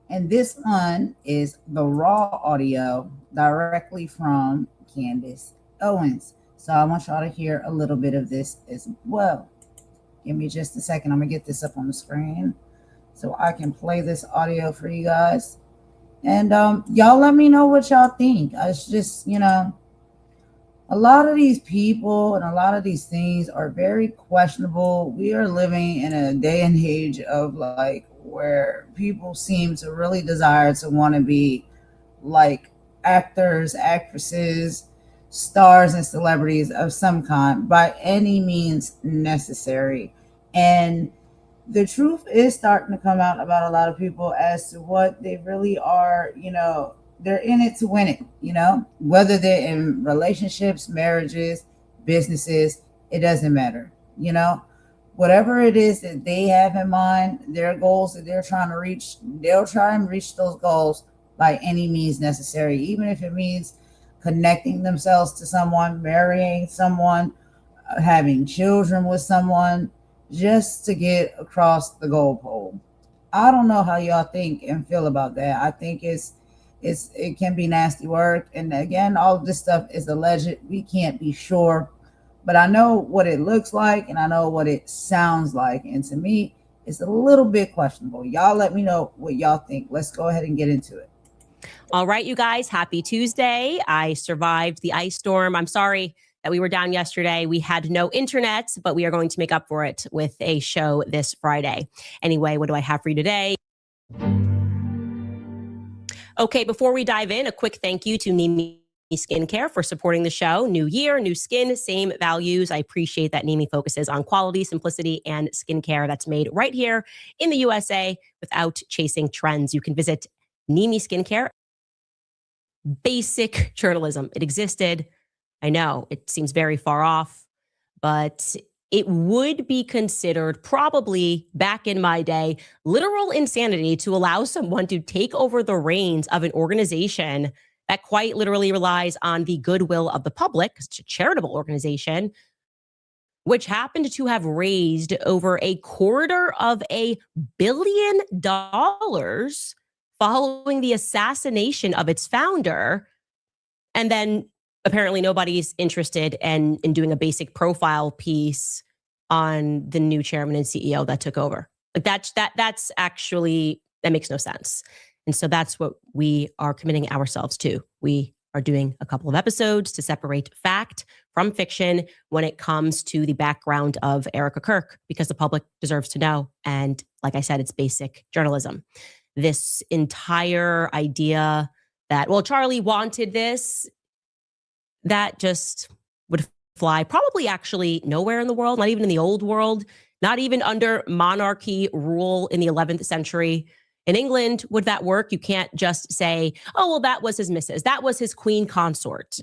And this one is the raw audio directly from Candace Owens. So I want y'all to hear a little bit of this as well. Give me just a second. I'm going to get this up on the screen so I can play this audio for you guys. And y'all let me know what y'all think. It's just, a lot of these people and a lot of these things are very questionable. We are living in a day and age of like where people seem to really desire to want to be like actors, actresses, stars, and celebrities of some kind by any means necessary. And the truth is starting to come out about a lot of people as to what they really are. They're in it to win it, whether they're in relationships, marriages, businesses, it doesn't matter. Whatever it is that they have in mind, their goals that they're trying to reach, they'll try and reach those goals by any means necessary, even if it means connecting themselves to someone, marrying someone, having children with someone, just to get across the goal pole. I don't know how y'all think and feel about that. I think it can be nasty work. And again, all of this stuff is alleged. We can't be sure, but I know what it looks like and I know what it sounds like. And to me, it's a little bit questionable. Y'all let me know what y'all think. Let's go ahead and get into it. All right, you guys, happy Tuesday. I survived the ice storm. I'm sorry that we were down yesterday. We had no internet, but we are going to make up for it with a show this Friday. Anyway, what do I have for you today? Okay, before we dive in, a quick thank you to Nimi Skincare for supporting the show. New year, new skin, same values. I appreciate that Nimi focuses on quality, simplicity, and skincare that's made right here in the USA without chasing trends. You can visit Nimi Skincare. Basic journalism. It existed. I know it seems very far off, but it would be considered probably back in my day, literal insanity to allow someone to take over the reins of an organization that quite literally relies on the goodwill of the public. It's a charitable organization, which happened to have raised over $250 million following the assassination of its founder. And then apparently nobody's interested in doing a basic profile piece on the new chairman and CEO that took over. Like that's actually, that makes no sense. And so that's what we are committing ourselves to. We are doing a couple of episodes to separate fact from fiction when it comes to the background of Erika Kirk, because the public deserves to know. And like I said, it's basic journalism. This entire idea that, well, Charlie wanted this, that just would fly probably actually nowhere in the world, not even in the old world, not even under monarchy rule in the 11th century. In England, would that work? You can't just say, oh, well, that was his missus, that was his queen consort,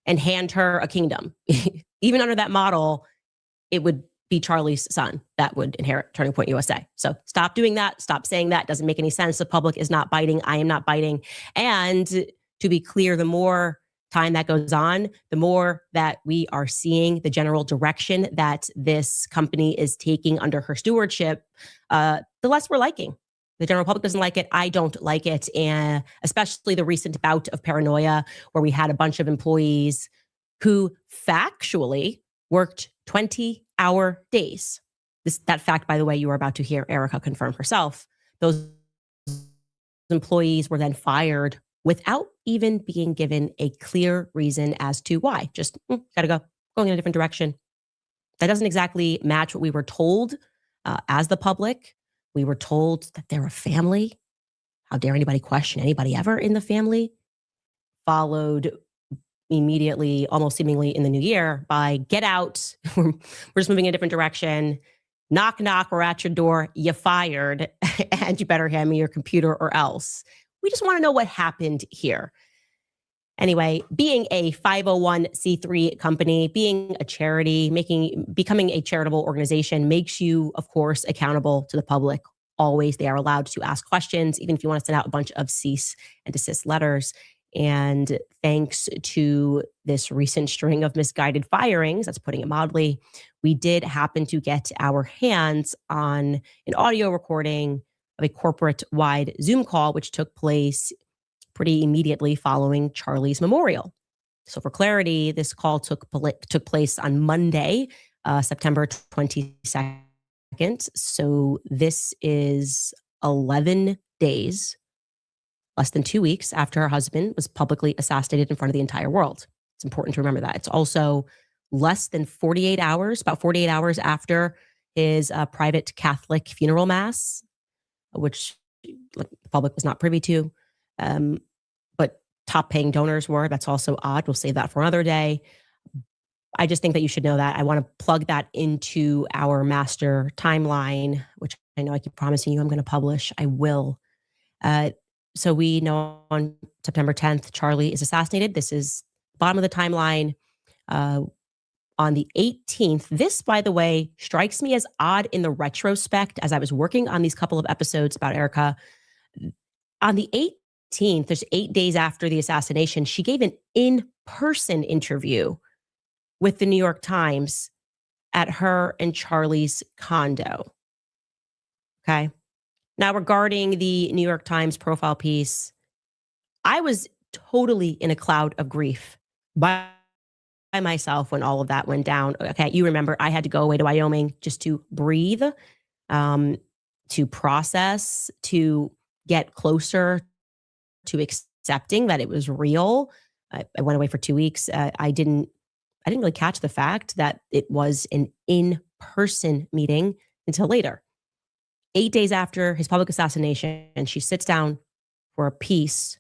and hand her a kingdom. Even under that model, it would be Charlie's son that would inherit Turning Point USA. So stop doing that. Stop saying that. Doesn't make any sense. The public is not biting. I am not biting. And to be clear, the more time that goes on, the more that we are seeing the general direction that this company is taking under her stewardship, the less we're liking. The general public doesn't like it. I don't like it. And especially the recent bout of paranoia where we had a bunch of employees who factually worked 20-hour days. That fact, by the way, you are about to hear Erika confirm herself. Those employees were then fired without even being given a clear reason as to why. Just gotta go, going in a different direction. That doesn't exactly match what we were told as the public. We were told that they're a family. How dare anybody question anybody ever in the family? Followed immediately, almost seemingly in the new year, by get out. We're just moving in a different direction. Knock, knock, we're at your door. You fired, and you better hand me your computer or else. We just want to know what happened here. Anyway, being a 501c3 company, being a charity, becoming a charitable organization makes you, of course, accountable to the public. Always, they are allowed to ask questions, even if you want to send out a bunch of cease and desist letters. And thanks to this recent string of misguided firings, that's putting it mildly, we did happen to get our hands on an audio recording of a corporate-wide Zoom call, which took place pretty immediately following Charlie's memorial. So for clarity, this call took place on Monday, September 22nd. So this is 11 days, less than 2 weeks after her husband was publicly assassinated in front of the entire world. It's important to remember that. It's also less than 48 hours, about 48 hours after his private Catholic funeral mass, which the public was not privy to. But top paying donors were. That's also odd. We'll save that for another day. I just think that you should know that. I want to plug that into our master timeline, which I know I keep promising you I'm going to publish. I will. So we know on September 10th, Charlie is assassinated. This is bottom of the timeline. On the 18th, this, by the way, strikes me as odd in the retrospect as I was working on these couple of episodes about Erika. On the 18th, there's 8 days after the assassination, she gave an in-person interview with the New York Times at her and Charlie's condo. Okay. Now, regarding the New York Times profile piece, I was totally in a cloud of grief by myself when all of that went down. Okay, you remember I had to go away to Wyoming just to breathe, to process, to get closer to accepting that it was real. I went away for 2 weeks. I didn't really catch the fact that it was an in-person meeting until later. 8 days after his public assassination, and she sits down for a piece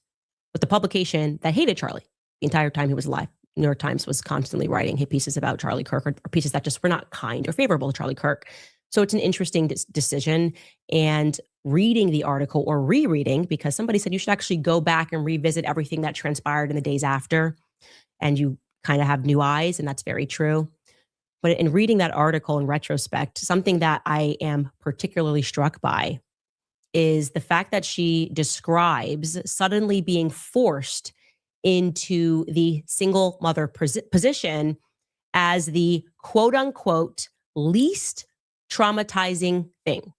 with the publication that hated Charlie the entire time he was alive. New York Times was constantly writing hit pieces about Charlie Kirk, or pieces that just were not kind or favorable to Charlie Kirk. So it's an interesting decision. And reading the article or rereading, because somebody said you should actually go back and revisit everything that transpired in the days after, and you kind of have new eyes, and that's very true. But in reading that article in retrospect, something that I am particularly struck by is the fact that she describes suddenly being forced into the single mother position as the quote unquote least traumatizing thing.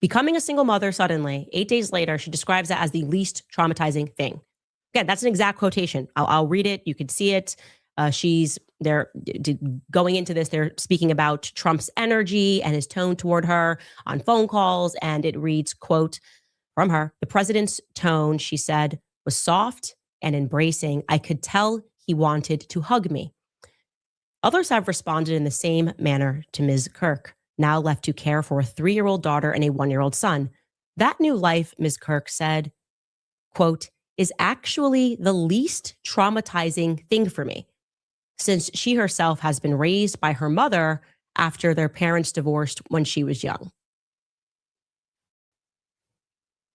Becoming a single mother suddenly, 8 days later, she describes that as the least traumatizing thing. Again, that's an exact quotation. I'll read it. You can see it. They're going into this, they're speaking about Trump's energy and his tone toward her on phone calls. And it reads, quote, from her, the president's tone, she said, was soft and embracing. I could tell he wanted to hug me. Others have responded in the same manner to Ms. Kirk, now left to care for a 3-year-old daughter and a 1-year-old son. That new life, Ms. Kirk said, quote, is actually the least traumatizing thing for me, since she herself has been raised by her mother after their parents divorced when she was young.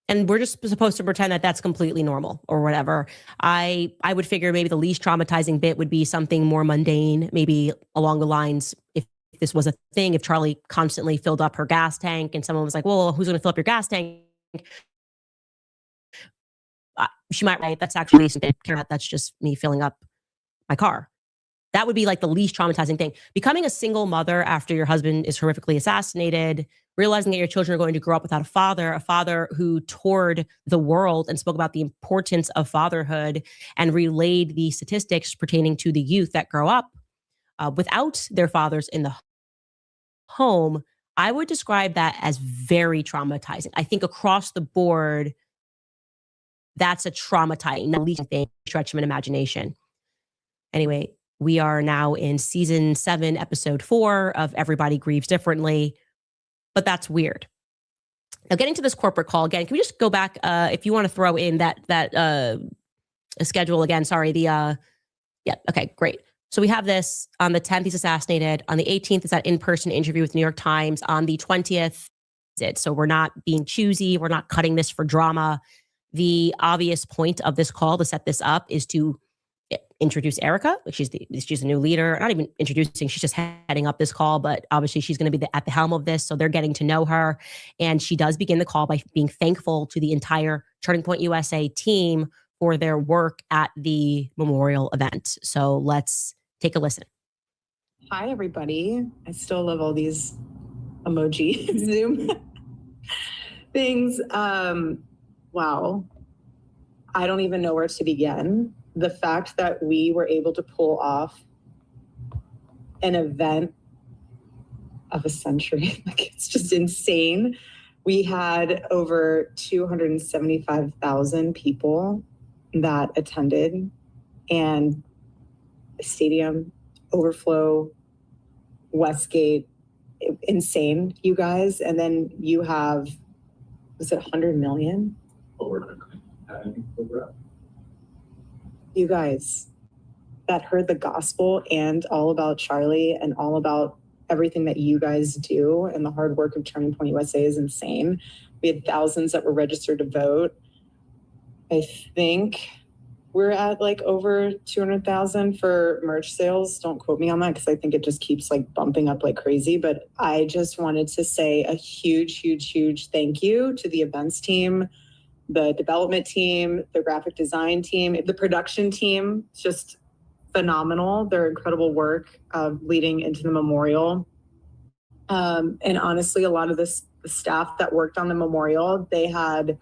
And we're just supposed to pretend that that's completely normal or whatever. I would figure maybe the least traumatizing bit would be something more mundane, maybe along the lines, if this was a thing, if Charlie constantly filled up her gas tank and someone was like, well, who's going to fill up your gas tank? She might write, that's actually, that's just me filling up my car. That would be like the least traumatizing thing. Becoming a single mother after your husband is horrifically assassinated, realizing that your children are going to grow up without a father who toured the world and spoke about the importance of fatherhood and relayed the statistics pertaining to the youth that grow up without their fathers in the home. I would describe that as very traumatizing. I think across the board, that's a traumatizing, not least thing, stretch of an imagination. Anyway, we are now in season 7, episode 4 of Everybody Grieves Differently, but that's weird. Now, getting to this corporate call again, can we just go back if you want to throw in that schedule again? Sorry, yeah, okay, great. So we have this on the 10th, he's assassinated. On the 18th is that in-person interview with New York Times. On the 20th, so we're not being choosy. We're not cutting this for drama. The obvious point of this call to set this up is to introduce Erika. She's a new leader. Not even introducing, she's just heading up this call, but obviously she's going to be at the helm of this. So they're getting to know her. And she does begin the call by being thankful to the entire Turning Point USA team for their work at the memorial event. So let's take a listen. Hi, everybody. I still love all these emoji Zoom things. Wow. I don't even know where to begin. The fact that we were able to pull off an event of a century, like it's just insane. We had over 275,000 people that attended, and stadium overflow, Westgate, insane, you guys. And then you have, was it 100 million? You guys that heard the gospel and all about Charlie and all about everything that you guys do, and the hard work of Turning Point USA is insane. We had thousands that were registered to vote. I think we're at like over 200,000 for merch sales. Don't quote me on that because I think it just keeps like bumping up like crazy. But I just wanted to say a huge, huge, huge thank you to the events team, the development team, the graphic design team, the production team. It's just phenomenal. Their incredible work leading into the memorial. And honestly, a lot of the staff that worked on the memorial, they had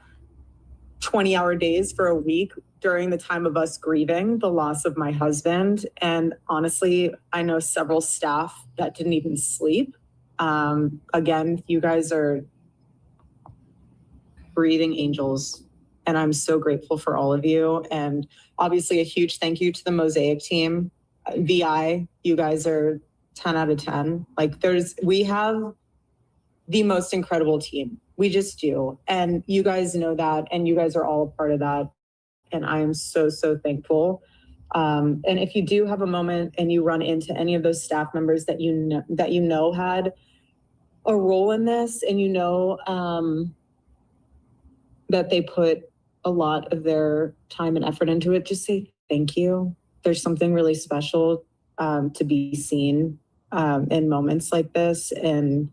20-hour days for a week during the time of us grieving the loss of my husband. And honestly, I know several staff that didn't even sleep. Again, you guys are breathing angels, and I'm so grateful for all of you. And obviously a huge thank you to the Mosaic team. VI, you guys are 10 out of 10. Like we have the most incredible team. We just do. And you guys know that, and you guys are all a part of that. And I am so, so thankful. And if you do have a moment and you run into any of those staff members that you know had a role in this, and you know that they put a lot of their time and effort into it, just say thank you. There's something really special to be seen in moments like this, and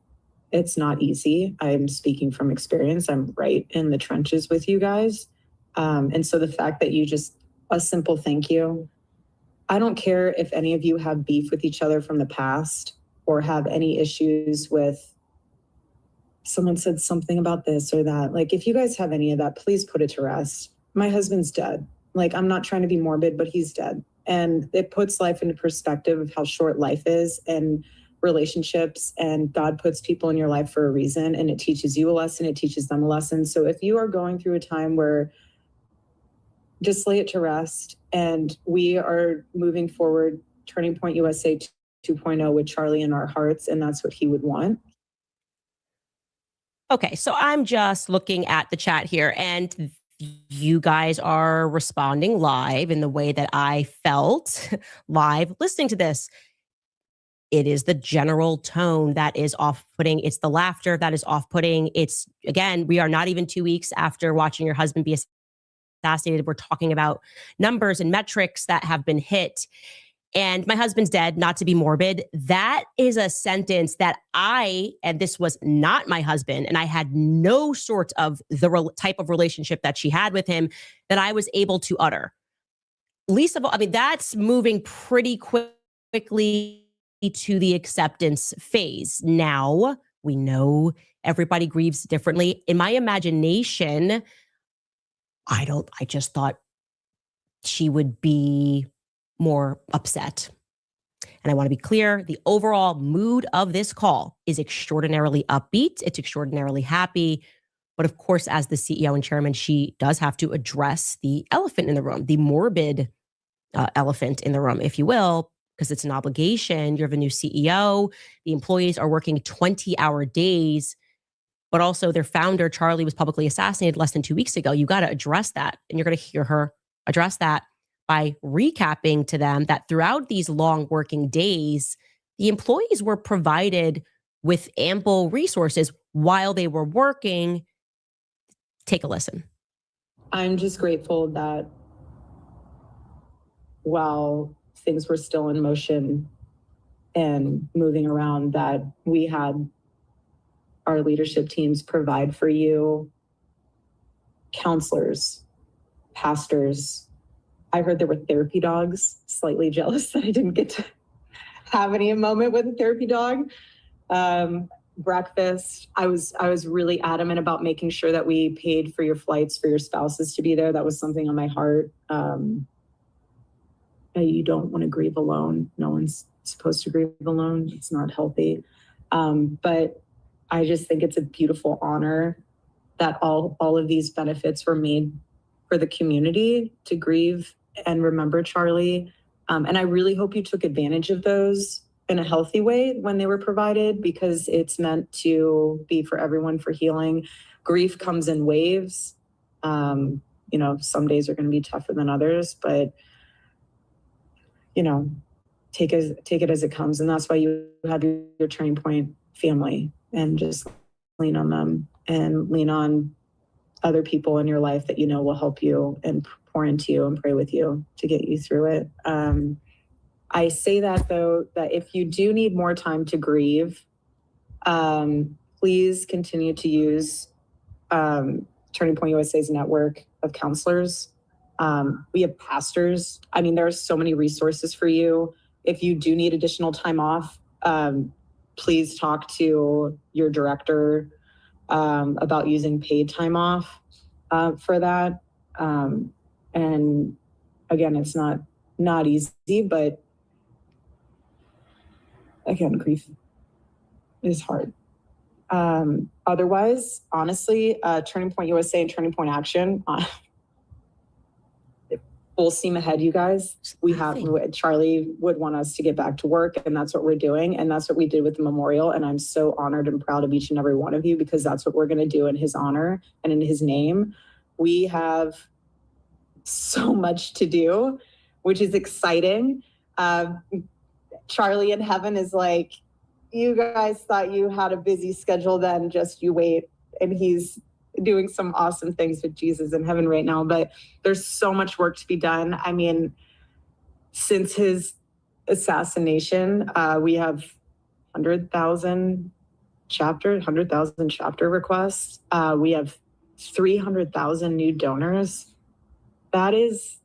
it's not easy. I'm speaking from experience. I'm right in the trenches with you guys. And so the fact that you just, a simple thank you. I don't care if any of you have beef with each other from the past or have any issues with someone said something about this or that. Like, if you guys have any of that, please put it to rest. My husband's dead. Like, I'm not trying to be morbid, but he's dead. And it puts life into perspective of how short life is and relationships, and God puts people in your life for a reason, and it teaches you a lesson, it teaches them a lesson. So if you are going through a time where, just lay it to rest, and we are moving forward, Turning Point USA 2.0 with Charlie in our hearts, and that's what he would want. Okay, so I'm just looking at the chat here, and you guys are responding live in the way that I felt live listening to this. It is the general tone that is off-putting. It's the laughter that is off-putting. It's, again, we are not even 2 weeks after watching your husband be assassinated. We're talking about numbers and metrics that have been hit. And my husband's dead, not to be morbid. That is a sentence that and this was not my husband, and I had no sort of the type of relationship that she had with him, that I was able to utter. Least of all, I mean, that's moving pretty quickly to the acceptance phase. Now, we know everybody grieves differently. In my imagination, I just thought she would be more upset. And I want to be clear, the overall mood of this call is extraordinarily upbeat. It's extraordinarily happy. But of course, as the CEO and chairman, she does have to address the elephant in the room, the morbid elephant in the room, if you will, because it's an obligation. You have a new CEO. The employees are working 20-hour days, but also their founder, Charlie, was publicly assassinated less than 2 weeks ago. You got to address that. And you're going to hear her address that by recapping to them that throughout these long working days, the employees were provided with ample resources while they were working. Take a listen. I'm just grateful that while things were still in motion and moving around, that we had our leadership teams provide for you counselors, pastors. I heard there were therapy dogs. Slightly jealous that I didn't get to have any moment with a therapy dog. Breakfast. I was really adamant about making sure that we paid for your flights for your spouses to be there. That was something on my heart. You don't want to grieve alone. No one's supposed to grieve alone. It's not healthy. But I just think it's a beautiful honor that all of these benefits were made for the community to grieve and remember Charlie. And I really hope you took advantage of those in a healthy way when they were provided, because it's meant to be for everyone, for healing. Grief comes in waves. Some days are going to be tougher than others, but take it as it comes. And that's why you have your Turning Point family, and just lean on them and lean on other people in your life that will help you and pour into you and pray with you to get you through it. I say that, though, that if you do need more time to grieve, please continue to use Turning Point USA's network of counselors. We have pastors. I mean, there are so many resources for you. If you do need additional time off, please talk to your director about using paid time off for that. And again, it's not easy, but again, grief is hard. Otherwise, honestly, Turning Point USA and Turning Point Action, full steam ahead, you guys. Charlie would want us to get back to work, and that's what we're doing. And that's what we did with the memorial. And I'm so honored and proud of each and every one of you, because that's what we're going to do in his honor and in his name. We have so much to do, which is exciting. Charlie in heaven is like, you guys thought you had a busy schedule, then just you wait. And he's doing some awesome things with Jesus in heaven right now. But there's so much work to be done. I mean, since his assassination, we have 100,000 chapter requests. We have 300,000 new donors. That is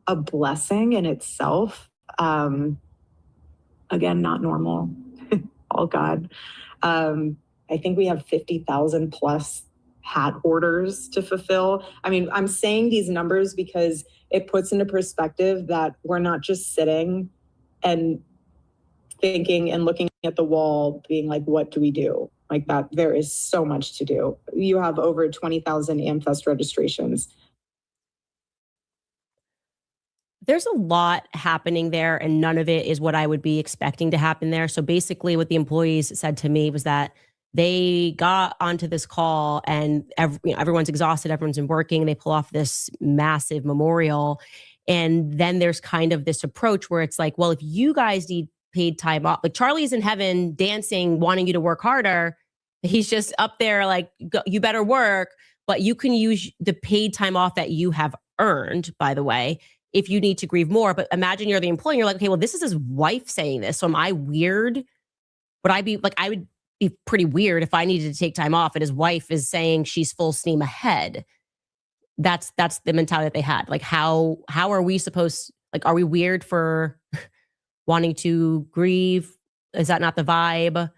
a blessing in itself. Again, not normal. All God. I think we have 50,000 plus hat orders to fulfill. I mean, I'm saying these numbers because it puts into perspective that we're not just sitting and thinking and looking at the wall being like, what do we do? Like that, there is so much to do. You have over 20,000 AmFest registrations. There's a lot happening there, and none of it is what I would be expecting to happen there. So basically what the employees said to me was that they got onto this call and everyone's exhausted, everyone's been working, they pull off this massive memorial. And then there's kind of this approach where it's like, well, if you guys need paid time off, like Charlie's in heaven dancing, wanting you to work harder. He's just up there like, you better work, but you can use the paid time off that you have earned, by the way, if you need to grieve more. But imagine you're the employer, you're like, okay, well, this is his wife saying this. So am I weird? Would I be like, I would be pretty weird if I needed to take time off and his wife is saying she's full steam ahead. That's the mentality that they had. Like, how are we supposed, like, are we weird for wanting to grieve? Is that not the vibe?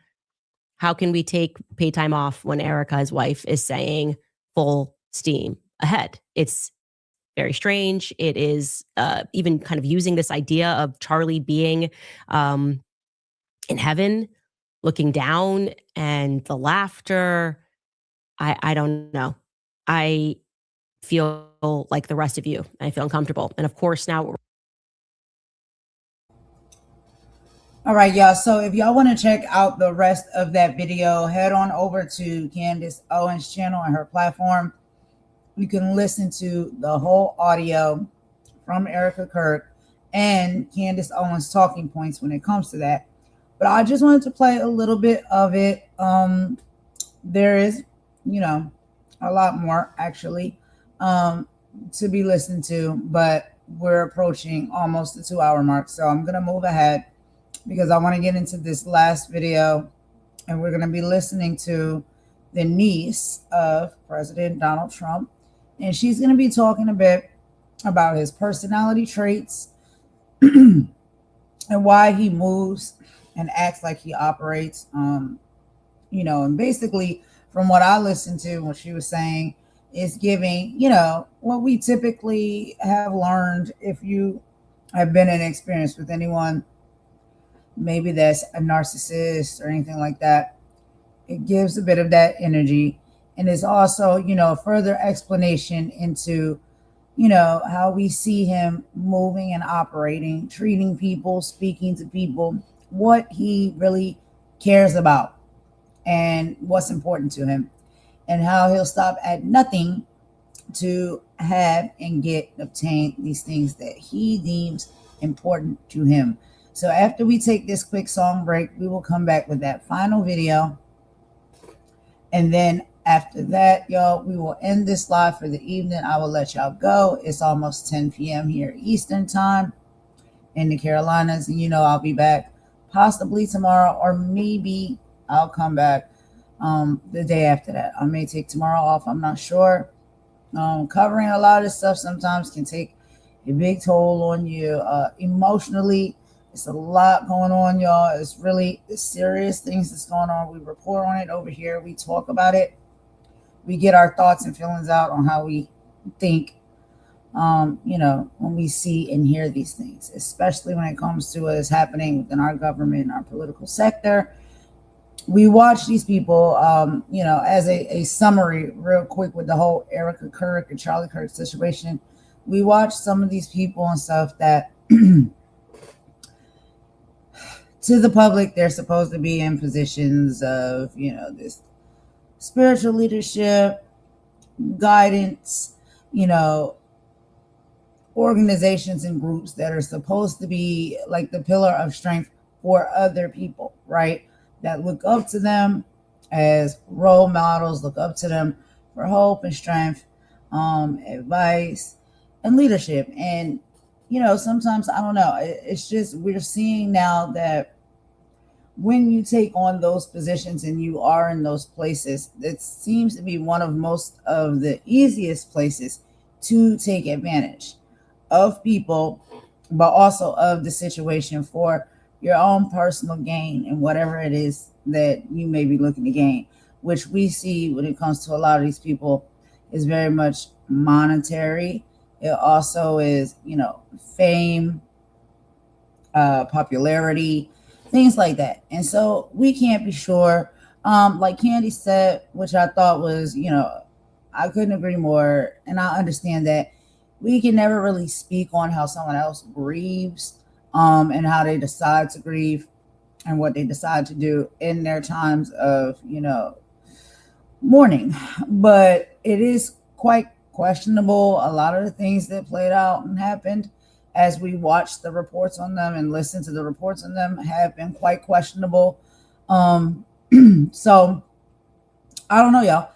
How can we take paid time off when Erika, his wife, is saying full steam ahead? It's very strange. It is even kind of using this idea of Charlie being in heaven, looking down, and the laughter. I don't know. I feel like the rest of you. I feel uncomfortable. And of course, now all right, y'all. So if y'all want to check out the rest of that video, head on over to Candace Owens' channel and her platform. You can listen to the whole audio from Erika Kirk and Candace Owens' talking points when it comes to that. But I just wanted to play a little bit of it. There is, a lot more actually to be listened to, but we're approaching almost the 2-hour mark. So I'm going to move ahead because I want to get into this last video, and we're going to be listening to the niece of President Donald Trump. And she's going to be talking a bit about his personality traits and why he moves and acts like he operates. And basically from what I listened to, what she was saying is giving, what we typically have learned if you have been in experience with anyone, maybe that's a narcissist or anything like that. It gives a bit of that energy. And it's also, further explanation into, how we see him moving and operating, treating people, speaking to people, what he really cares about and what's important to him, and how he'll stop at nothing to have and obtain these things that he deems important to him. So after we take this quick song break, we will come back with that final video. And then after that, y'all, we will end this live for the evening. I will let y'all go. It's almost 10 p.m. here Eastern time in the Carolinas. And I'll be back possibly tomorrow, or maybe I'll come back the day after that. I may take tomorrow off. I'm not sure. Covering a lot of stuff sometimes can take a big toll on you emotionally. It's a lot going on, y'all. It's really serious things that's going on. We report on it over here. We talk about it. We get our thoughts and feelings out on how we think, when we see and hear these things, especially when it comes to what is happening within our government and our political sector. We watch these people, as a summary real quick with the whole Erika Kirk and Charlie Kirk situation. We watch some of these people and stuff that to the public, they're supposed to be in positions of, this spiritual leadership, guidance, organizations and groups that are supposed to be like the pillar of strength for other people, right? That look up to them as role models, look up to them for hope and strength, advice and leadership. And, sometimes, I don't know, it's just, we're seeing now that when you take on those positions and you are in those places, it seems to be one of most of the easiest places to take advantage of people, but also of the situation for your own personal gain and whatever it is that you may be looking to gain, which we see when it comes to a lot of these people is very much monetary. It also is, fame, popularity, things like that. And so we can't be sure. Like Candy said, which I thought was, I couldn't agree more. And I understand that we can never really speak on how someone else grieves, and how they decide to grieve and what they decide to do in their times of, mourning. But it is quite questionable. A lot of the things that played out and happened as we watched the reports on them and listened to the reports on them have been quite questionable. So I don't know, y'all.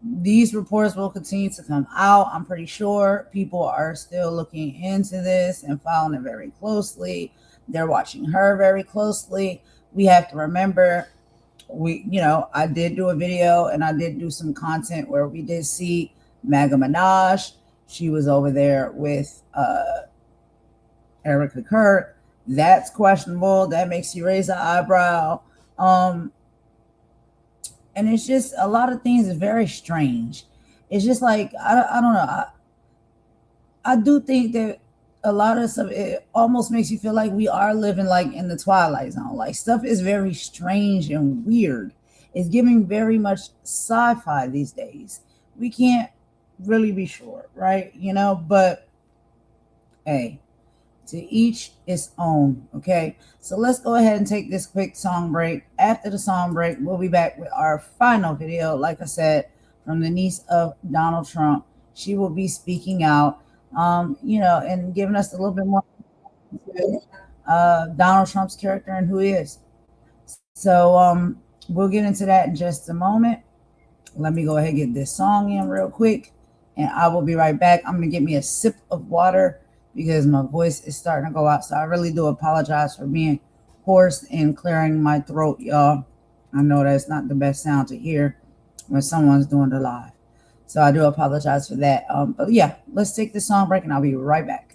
these reports will continue to come out. I'm pretty sure people are still looking into this and following it very closely. They're watching her very closely. We have to remember, I did do a video and I did do some content where we did see MAGA Minaj. She was over there with Erika Kirk. That's questionable. That makes you raise an eyebrow. And it's just a lot of things is very strange. It's just like, I don't know. I do think that a lot of stuff, it almost makes you feel like we are living like in the Twilight Zone. Like stuff is very strange and weird. It's giving very much sci-fi these days. We can't really be sure, right? But hey, to each its own, okay? So let's go ahead and take this quick song break. After the song break, we'll be back with our final video, like I said, from the niece of Donald Trump. She will be speaking out, and giving us a little bit more Donald Trump's character and who he is. So we'll get into that in just a moment. Let me go ahead and get this song in real quick, and I will be right back. I'm going to get me a sip of water because my voice is starting to go out. So I really do apologize for being hoarse and clearing my throat, y'all. I know that's not the best sound to hear when someone's doing the live. So I do apologize for that. But yeah, let's take this song break and I'll be right back.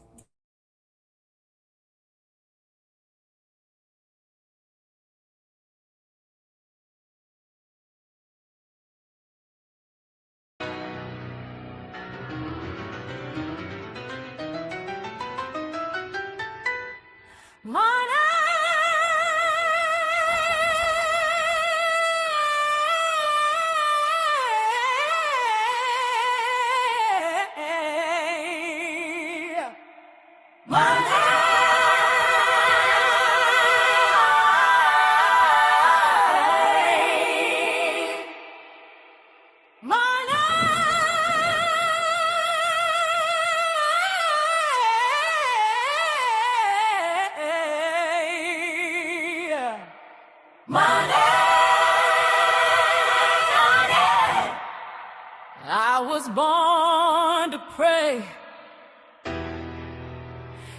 I was born to pray,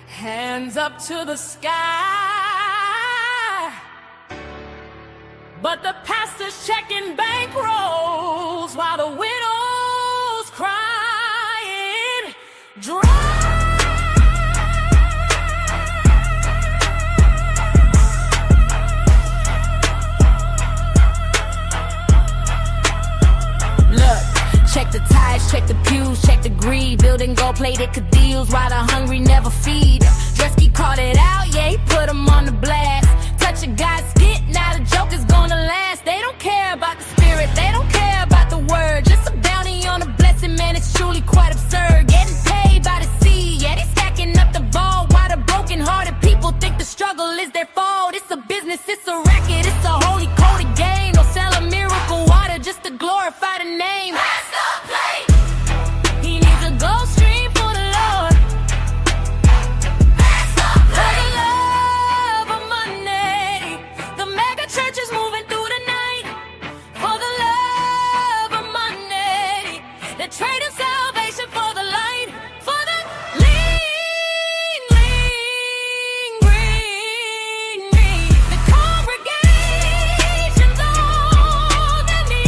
hands up to the sky, but the pastor's checking bankrolls while the widow's crying dry. Check the ties, check the pews, check the greed. Building gold-plated cathedrals while the hungry never feed. Dresky called it out, yeah, he put him on the blast. Touch a guy's skit, now the joke is gonna last. They don't care about the spirit, they don't care about the word. Just a bounty on a blessing, man, it's truly quite absurd. Getting paid by the sea, yeah, they stacking up the ball. While the broken-hearted people think the struggle is their fault. It's a business, it's a racket, it's a holy coded game. Don't sell a miracle water just to glorify the name. He needs a gold stream for the Lord. For the love of money, the mega church is moving through the night. For the love of money, they're trading salvation for the light. For the lean, green, the congregation's all they need.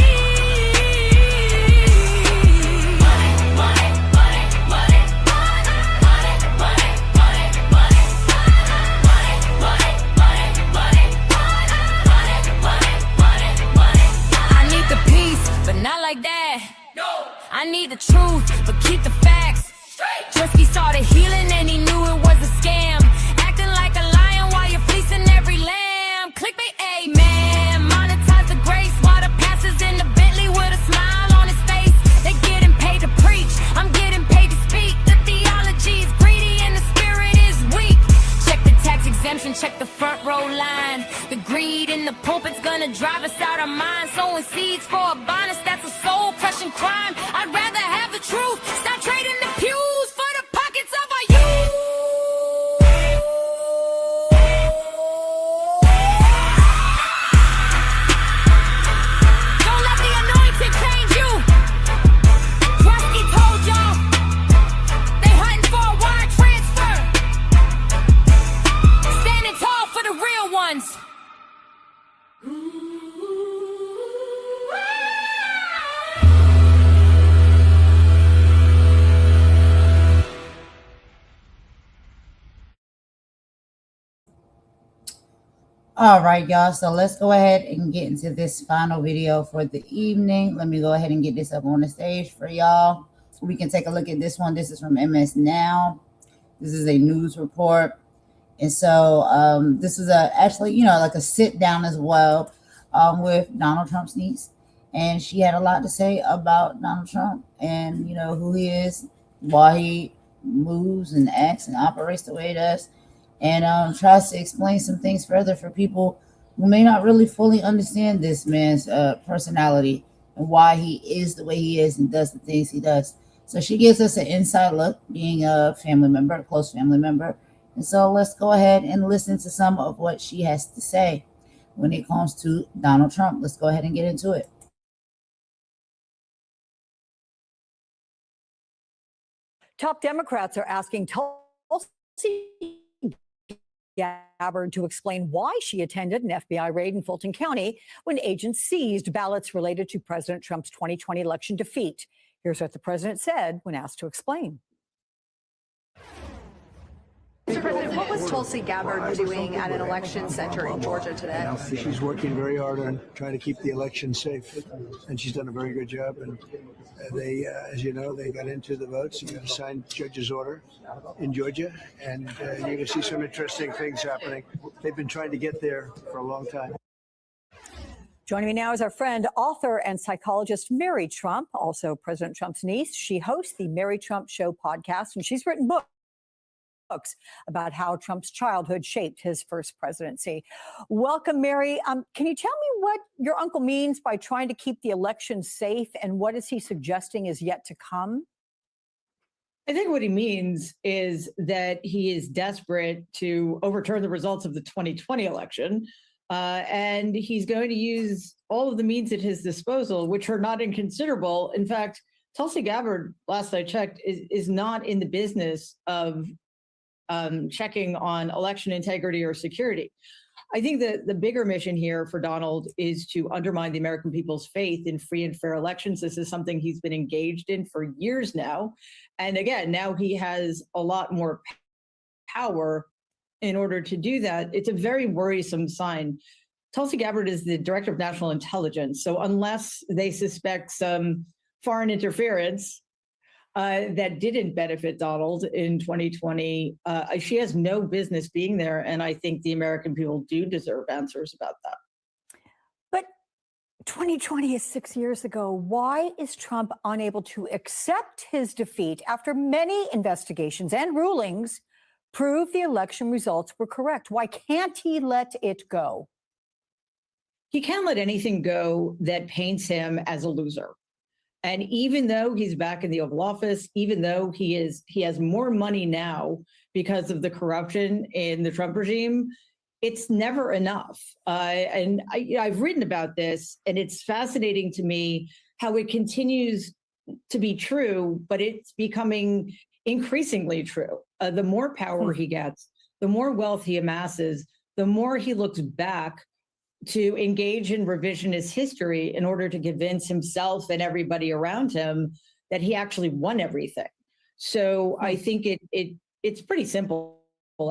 I need the peace, but not like that. I need the truth, but keep the facts straight. Drisky saw the healing and he knew it was a scam. Acting like a lion while you're fleecing every lamb. Clickbait, amen. Monetize the grace while the pastor's in the Bentley with a smile on his face. They're getting paid to preach, I'm getting paid to speak. The theology is greedy and the spirit is weak. Check the tax exemption, check the front row line. The greed in the pulpit's gonna drive us out our minds. Sowing seeds for a bonus, that's a soul-crushing crime. I'd rather have the truth, stop trading the pews for the pockets of our youth. Don't let the anointing change you. All right, y'all. So let's go ahead and get into this final video for the evening. Let me go ahead and get this up on the stage for y'all. We can take a look at this one. This is from MS Now. This is a news report. And so this is actually, like a sit down as well with Donald Trump's niece. And she had a lot to say about Donald Trump and, who he is, why he moves and acts and operates the way he does. And tries to explain some things further for people who may not really fully understand this man's personality and why he is the way he is and does the things he does. So she gives us an inside look, being a family member, a close family member. And so let's go ahead and listen to some of what she has to say when it comes to Donald Trump. Let's go ahead and get into it. Top Democrats are asking Tulsi Gabbard to explain why she attended an FBI raid in Fulton County when agents seized ballots related to President Trump's 2020 election defeat. Here's what the president said when asked to explain. Mr. President, what was Tulsi Gabbard doing at an election center in Georgia today? She's working very hard on trying to keep the election safe, and she's done a very good job. And they, as you know, they got into the votes. You got a signed judge's order in Georgia, and you're going to see some interesting things happening. They've been trying to get there for a long time. Joining me now is our friend, author and psychologist Mary Trump, also President Trump's niece. She hosts the Mary Trump Show podcast, and she's written books about how Trump's childhood shaped his first presidency. Welcome, Mary. Can you tell me what your uncle means by trying to keep the election safe, and what is he suggesting is yet to come? I think what he means is that he is desperate to overturn the results of the 2020 election, and he's going to use all of the means at his disposal, which are not inconsiderable. In fact, Tulsi Gabbard, last I checked, is not in the business of checking on election integrity or security. I think that the bigger mission here for Donald is to undermine the American people's faith in free and fair elections. This is something he's been engaged in for years now. And again, now he has a lot more power in order to do that. It's a very worrisome sign. Tulsi Gabbard is the director of national intelligence. So unless they suspect some foreign interference that didn't benefit Donald in 2020, she has no business being there. And I think the American people do deserve answers about that. But 2020 is 6 years ago. Why is Trump unable to accept his defeat after many investigations and rulings prove the election results were correct? Why can't he let it go? He can't let anything go that paints him as a loser. And even though he's back in the Oval Office, even though he has more money now because of the corruption in the Trump regime, it's never enough. I've written about this, and it's fascinating to me how it continues to be true, but it's becoming increasingly true. The more power he gets, the more wealth he amasses, the more he looks back to engage in revisionist history in order to convince himself and everybody around him that he actually won everything. So I think it's pretty simple,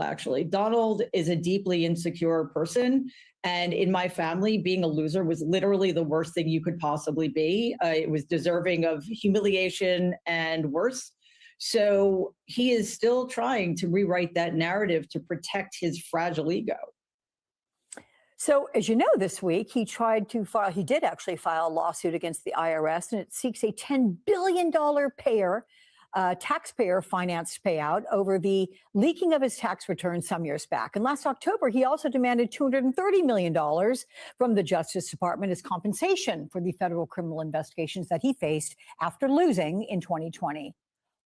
actually. Donald is a deeply insecure person. And in my family, being a loser was literally the worst thing you could possibly be. It was deserving of humiliation and worse. So he is still trying to rewrite that narrative to protect his fragile ego. So, as you know, this week, he did actually file a lawsuit against the IRS, and it seeks a $10 billion taxpayer-financed payout over the leaking of his tax returns some years back. And last October, he also demanded $230 million from the Justice Department as compensation for the federal criminal investigations that he faced after losing in 2020.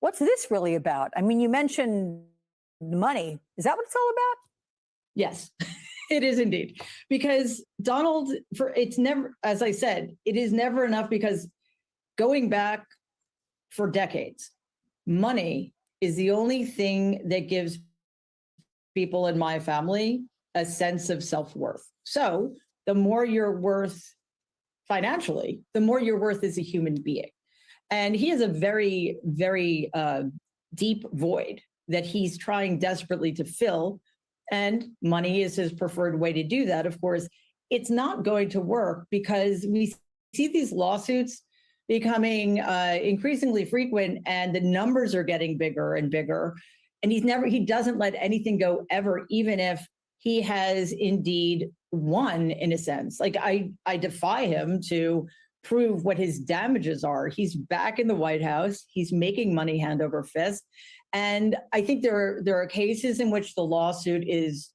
What's this really about? I mean, you mentioned money. Is that what it's all about? Yes. It is indeed, because Donald, it's never, as I said, it is never enough, because going back for decades, money is the only thing that gives people in my family a sense of self-worth. So the more you're worth financially, the more you're worth as a human being. And he has a very, very deep void that he's trying desperately to fill and money is his preferred way to do that. Of course, it's not going to work because we see these lawsuits becoming increasingly frequent, and the numbers are getting bigger and bigger. And he doesn't let anything go ever, even if he has indeed won, in a sense. Like, I defy him to prove what his damages are. He's back in the White House. He's making money hand over fist. And I think there are cases in which the lawsuit is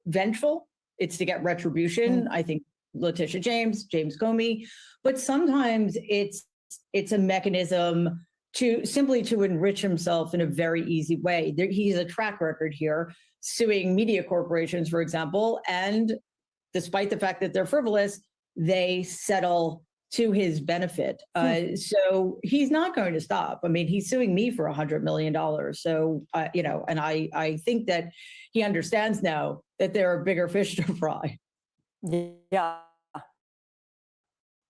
vengeful. It's to get retribution. I think Letitia James Comey, but sometimes it's a mechanism to simply to enrich himself in a very easy way. He's a track record here, suing media corporations, for example, and despite the fact that they're frivolous, they settle to his benefit. So he's not going to stop. I mean, he's suing me for $100 million. So, and I think that he understands now that there are bigger fish to fry. Yeah.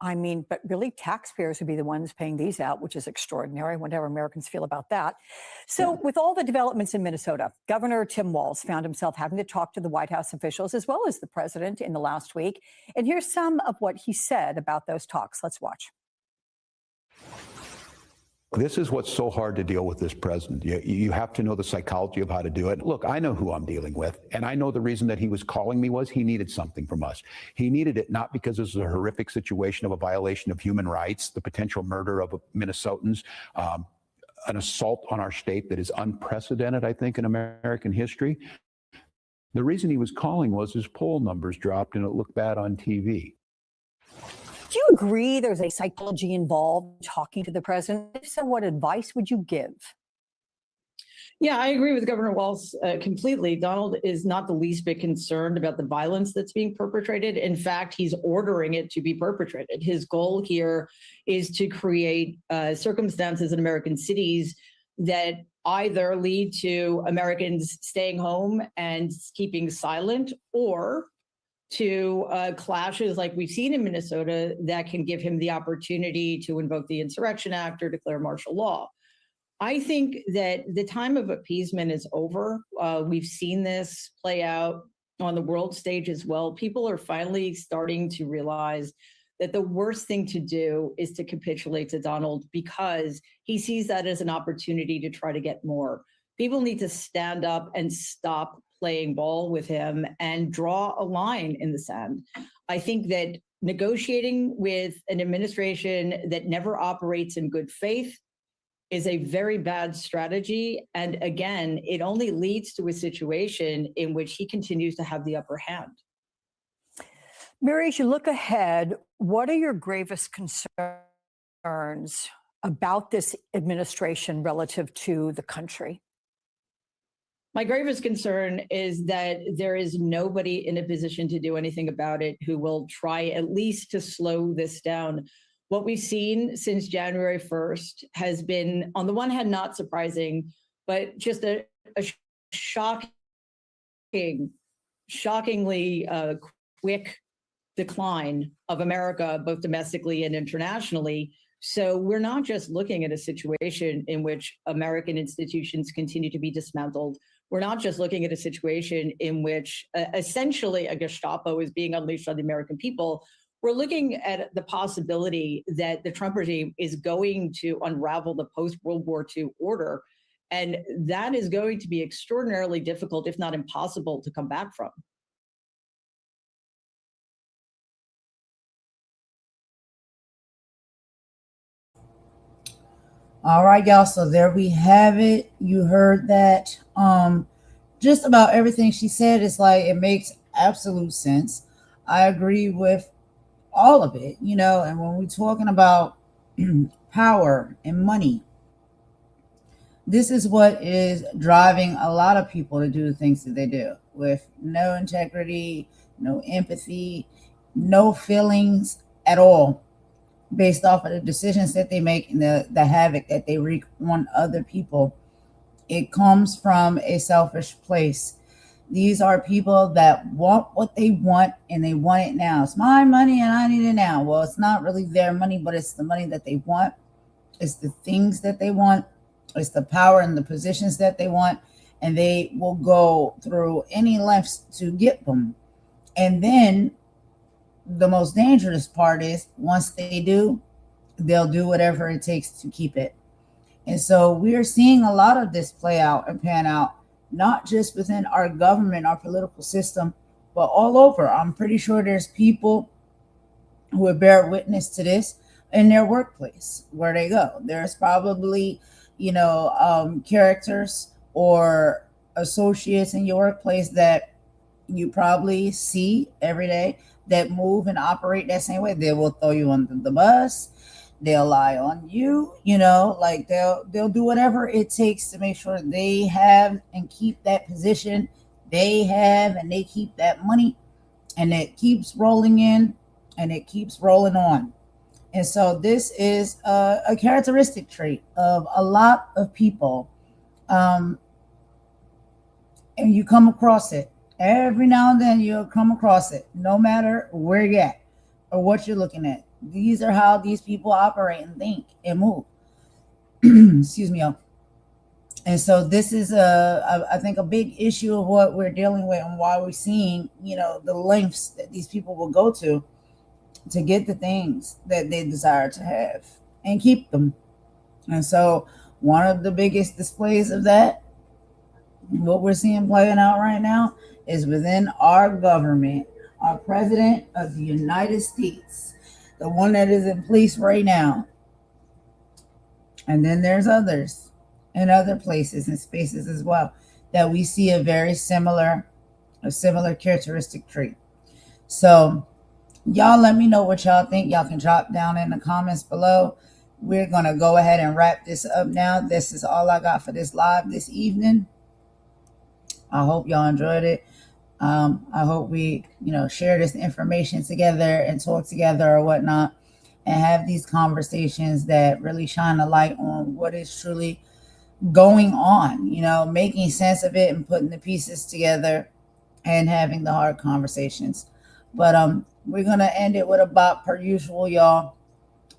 I mean, but really taxpayers would be the ones paying these out, which is extraordinary. Whatever Americans feel about that. So with all the developments in Minnesota, Governor Tim Walz found himself having to talk to the White House officials as well as the president in the last week. And here's some of what he said about those talks. Let's watch. This is what's so hard to deal with this president. You have to know the psychology of how to do it. Look, I know who I'm dealing with, and I know the reason that he was calling me was he needed something from us. He needed it not because this is a horrific situation of a violation of human rights, the potential murder of Minnesotans, an assault on our state that is unprecedented, I think, in American history. The reason he was calling was his poll numbers dropped and it looked bad on TV. Do you agree there's a psychology involved talking to the president? If so, what advice would you give? Yeah, I agree with Governor Walz completely. Donald is not the least bit concerned about the violence that's being perpetrated. In fact, he's ordering it to be perpetrated. His goal here is to create circumstances in American cities that either lead to Americans staying home and keeping silent, or to clashes like we've seen in Minnesota that can give him the opportunity to invoke the Insurrection Act or declare martial law. I think that the time of appeasement is over. We've seen this play out on the world stage as well. People are finally starting to realize that the worst thing to do is to capitulate to Donald, because he sees that as an opportunity to try to get more. People need to stand up and stop playing ball with him and draw a line in the sand. I think that negotiating with an administration that never operates in good faith is a very bad strategy. And again, it only leads to a situation in which he continues to have the upper hand. Mary, as you look ahead, what are your gravest concerns about this administration relative to the country? My gravest concern is that there is nobody in a position to do anything about it who will try at least to slow this down. What we've seen since January 1st has been, on the one hand, not surprising, but just a shockingly quick decline of America, both domestically and internationally. So we're not just looking at a situation in which American institutions continue to be dismantled. We're not just looking at a situation in which essentially a Gestapo is being unleashed on the American people. We're looking at the possibility that the Trump regime is going to unravel the post-World War II order. And that is going to be extraordinarily difficult, if not impossible, to come back from. All right, y'all. So there we have it. You heard that. Just about everything she said is like, it makes absolute sense. I agree with all of it, you know, and when we're talking about power and money, this is what is driving a lot of people to do the things that they do, with no integrity, no empathy, no feelings at all, based off of the decisions that they make and the havoc that they wreak on other people. It comes from a selfish place. These are people that want what they want, and they want it now. It's my money and I need it now. Well, it's not really their money, but it's the money that they want. It's the things that they want. It's the power and the positions that they want. and they will go through any lengths to get them. And then the most dangerous part is once they do, they'll do whatever it takes to keep it. And so we are seeing a lot of this play out and pan out, not just within our government, our political system, but all over. I'm pretty sure there's people who would bear witness to this in their workplace where they go. There's probably, characters or associates in your workplace that you probably see every day that move and operate that same way. They will throw you under the bus. They'll lie on you, they'll do whatever it takes to make sure they have and keep that position they have, and they keep that money, and it keeps rolling in and it keeps rolling on. And so this is a characteristic trait of a lot of people. And you come across it. Every now and then you'll come across it, no matter where you're at or what you're looking at. These are how these people operate and think and move. Excuse me, y'all. And so this is I think a big issue of what we're dealing with, and why we're seeing, the lengths that these people will go to get the things that they desire to have and keep them. And so one of the biggest displays of that, what we're seeing playing out right now, is within our government, our president of the United States, the one that is in place right now. And then there's others in other places and spaces as well that we see a similar characteristic trait. So y'all let me know what y'all think. Y'all can drop down in the comments below. We're going to go ahead and wrap this up now. This is all I got for this live this evening. I hope y'all enjoyed it. I hope we, share this information together and talk together or whatnot, and have these conversations that really shine a light on what is truly going on, making sense of it and putting the pieces together and having the hard conversations. But we're going to end it with a bop per usual, y'all.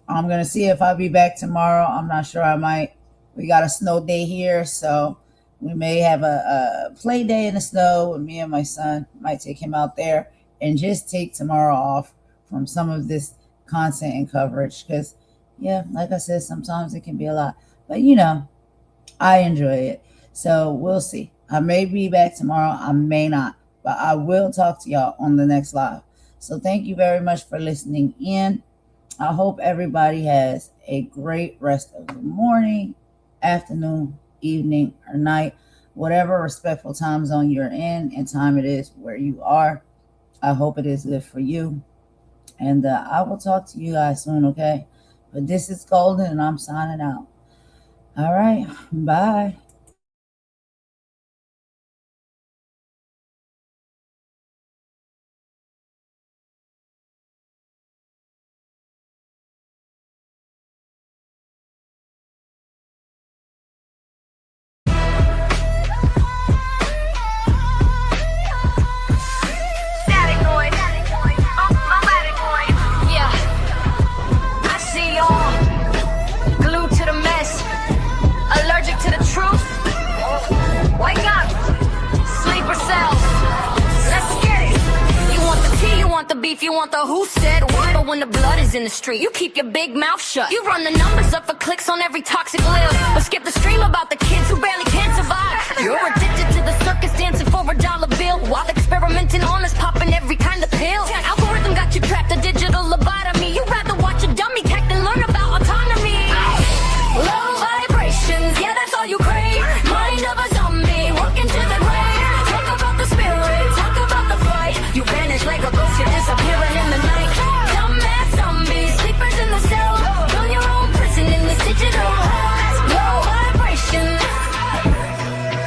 I'm going to see if I'll be back tomorrow. I'm not sure. I might. We got a snow day here, so we may have a play day in the snow with me and my son. Might take him out there and just take tomorrow off from some of this content and coverage. Because, like I said, sometimes it can be a lot. But, I enjoy it. So we'll see. I may be back tomorrow. I may not. But I will talk to y'all on the next live. So thank you very much for listening in. I hope everybody has a great rest of the morning, afternoon, evening, or night, whatever respectful time zone you're in and time it is where you are. I hope it is good for you. And I will talk to you guys soon, okay? But this is Golden, and I'm signing out. All right. Bye. If you want the who said what, but when the blood is in the street, you keep your big mouth shut. You run the numbers up for clicks on every toxic lil, but skip the stream about the kids who barely can survive. You're addicted to the circus dancing for $1 bill, while experimenting on us, popping every kind of pill. Algorithm got you trapped, a digital lobotomy. You'd rather watch a dummy tech than learn about autonomy. Low vibrations, yeah, that's all you crave. Mind of a zombie, walking to the grave. Talk about the spirit, talk about the fight. You vanish like a ghost, you're disappearing in the night. Dumbass zombies, sleepers in the cell. Build your own prison in this digital hell. Low vibration.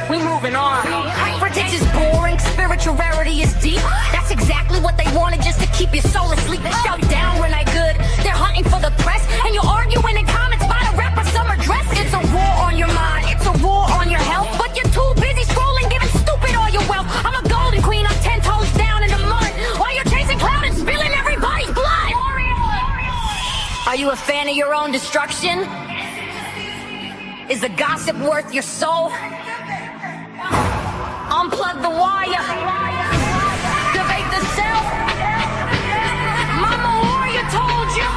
We moving on. Hypertext is boring, spiritual rarity is deep. That's exactly what they wanted, just to keep your soul asleep. They shout down when I good. They're hunting for the press, and you're arguing in comments about a rapper summer dress. It's a war on your mind, it's a war on your health. But you're too busy scrolling, giving stupid all your wealth. I'm a golden queen, I'm 10 toes down in the mud, while you're chasing cloud and spilling everybody's blood. Are you a fan of your own destruction? Is the gossip worth your soul? unplug the wire. Debate the self. Mama warrior told you.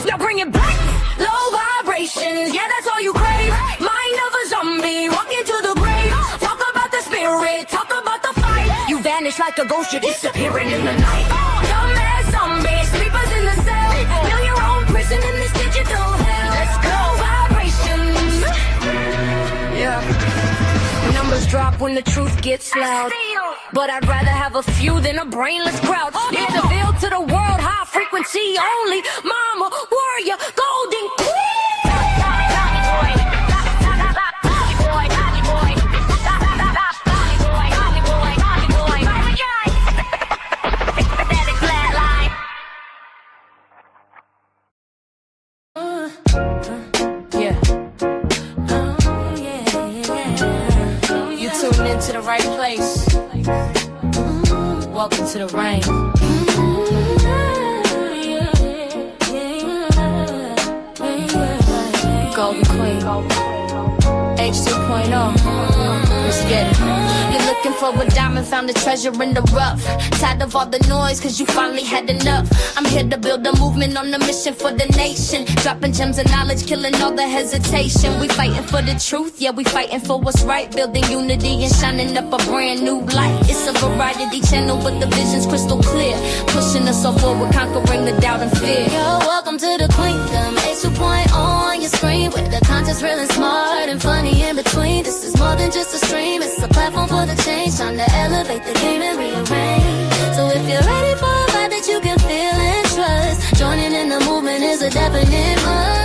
Now bring it back. Low vibrations, yeah, that's all you crave. Mind of a zombie, walking to the grave. Talk about the spirit, talk about the fight. You vanish like a ghost, you're disappearing in the night. Dumbass zombies, sleepers in the cell. Build your own prison in this digital hell. Let's go. Vibrations. Yeah. Numbers drop when the truth gets loud. But I'd rather have a few than a brainless crowd. Yeah, the veil to the world, high frequency only. Mama, warrior, golden queen. You tuned into the right place. Welcome to the rain. Golden Queen. H2.0. Let's get it. You're looking for a diamond, found a treasure in the rough. Tired of all the noise, cause you finally had enough. I'm here to build a movement on a mission for the nation. Dropping gems of knowledge, killing all the hesitation. We fighting for the truth, yeah, we fighting for what's right. Building unity and shining up a brand new light. It's a variety channel, but the vision's crystal clear. Pushing us all forward, conquering the doubt and fear. Yo, welcome to the queendom. H2.0 on your screen, with the content's real and smart and funny in between. This is more than just a stream, it's a platform for the change. Time to elevate the game and rearrange. So if you're ready for a vibe that you can feel and trust, joining in the movement is a definite must.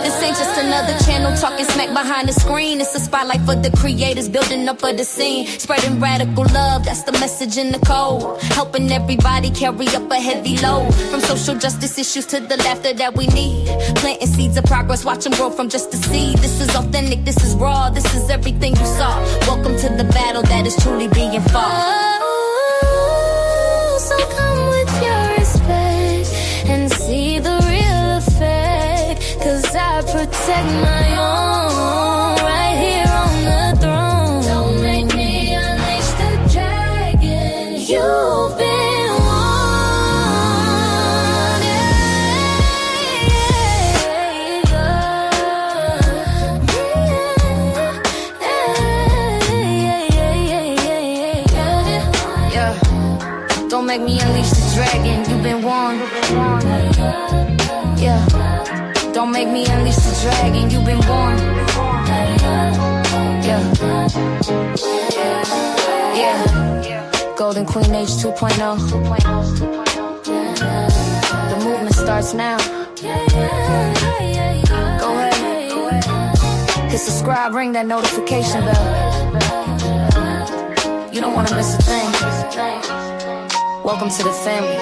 This ain't just another channel talking smack behind the screen. It's a spotlight for the creators, building up of the scene. Spreading radical love, that's the message in the code. Helping everybody carry up a heavy load. From social justice issues to the laughter that we need. Planting seeds of progress, watch them grow from just a seed. This is authentic, this is raw, this is everything you saw. Welcome to the battle that is truly being fought. Oh, so come with your respect and see the real effect. Cause I protect my own right here on the throne. Don't make me unleash the dragon. You've been warned. Yeah. Don't make me unleash the dragon. You've been warned. Yeah. Don't make me unleash the dragon, you've been warned. Yeah. Golden Queen H2.0. The movement starts now. Go ahead. Hit subscribe, ring that notification bell. You don't want to miss a thing. Welcome to the family.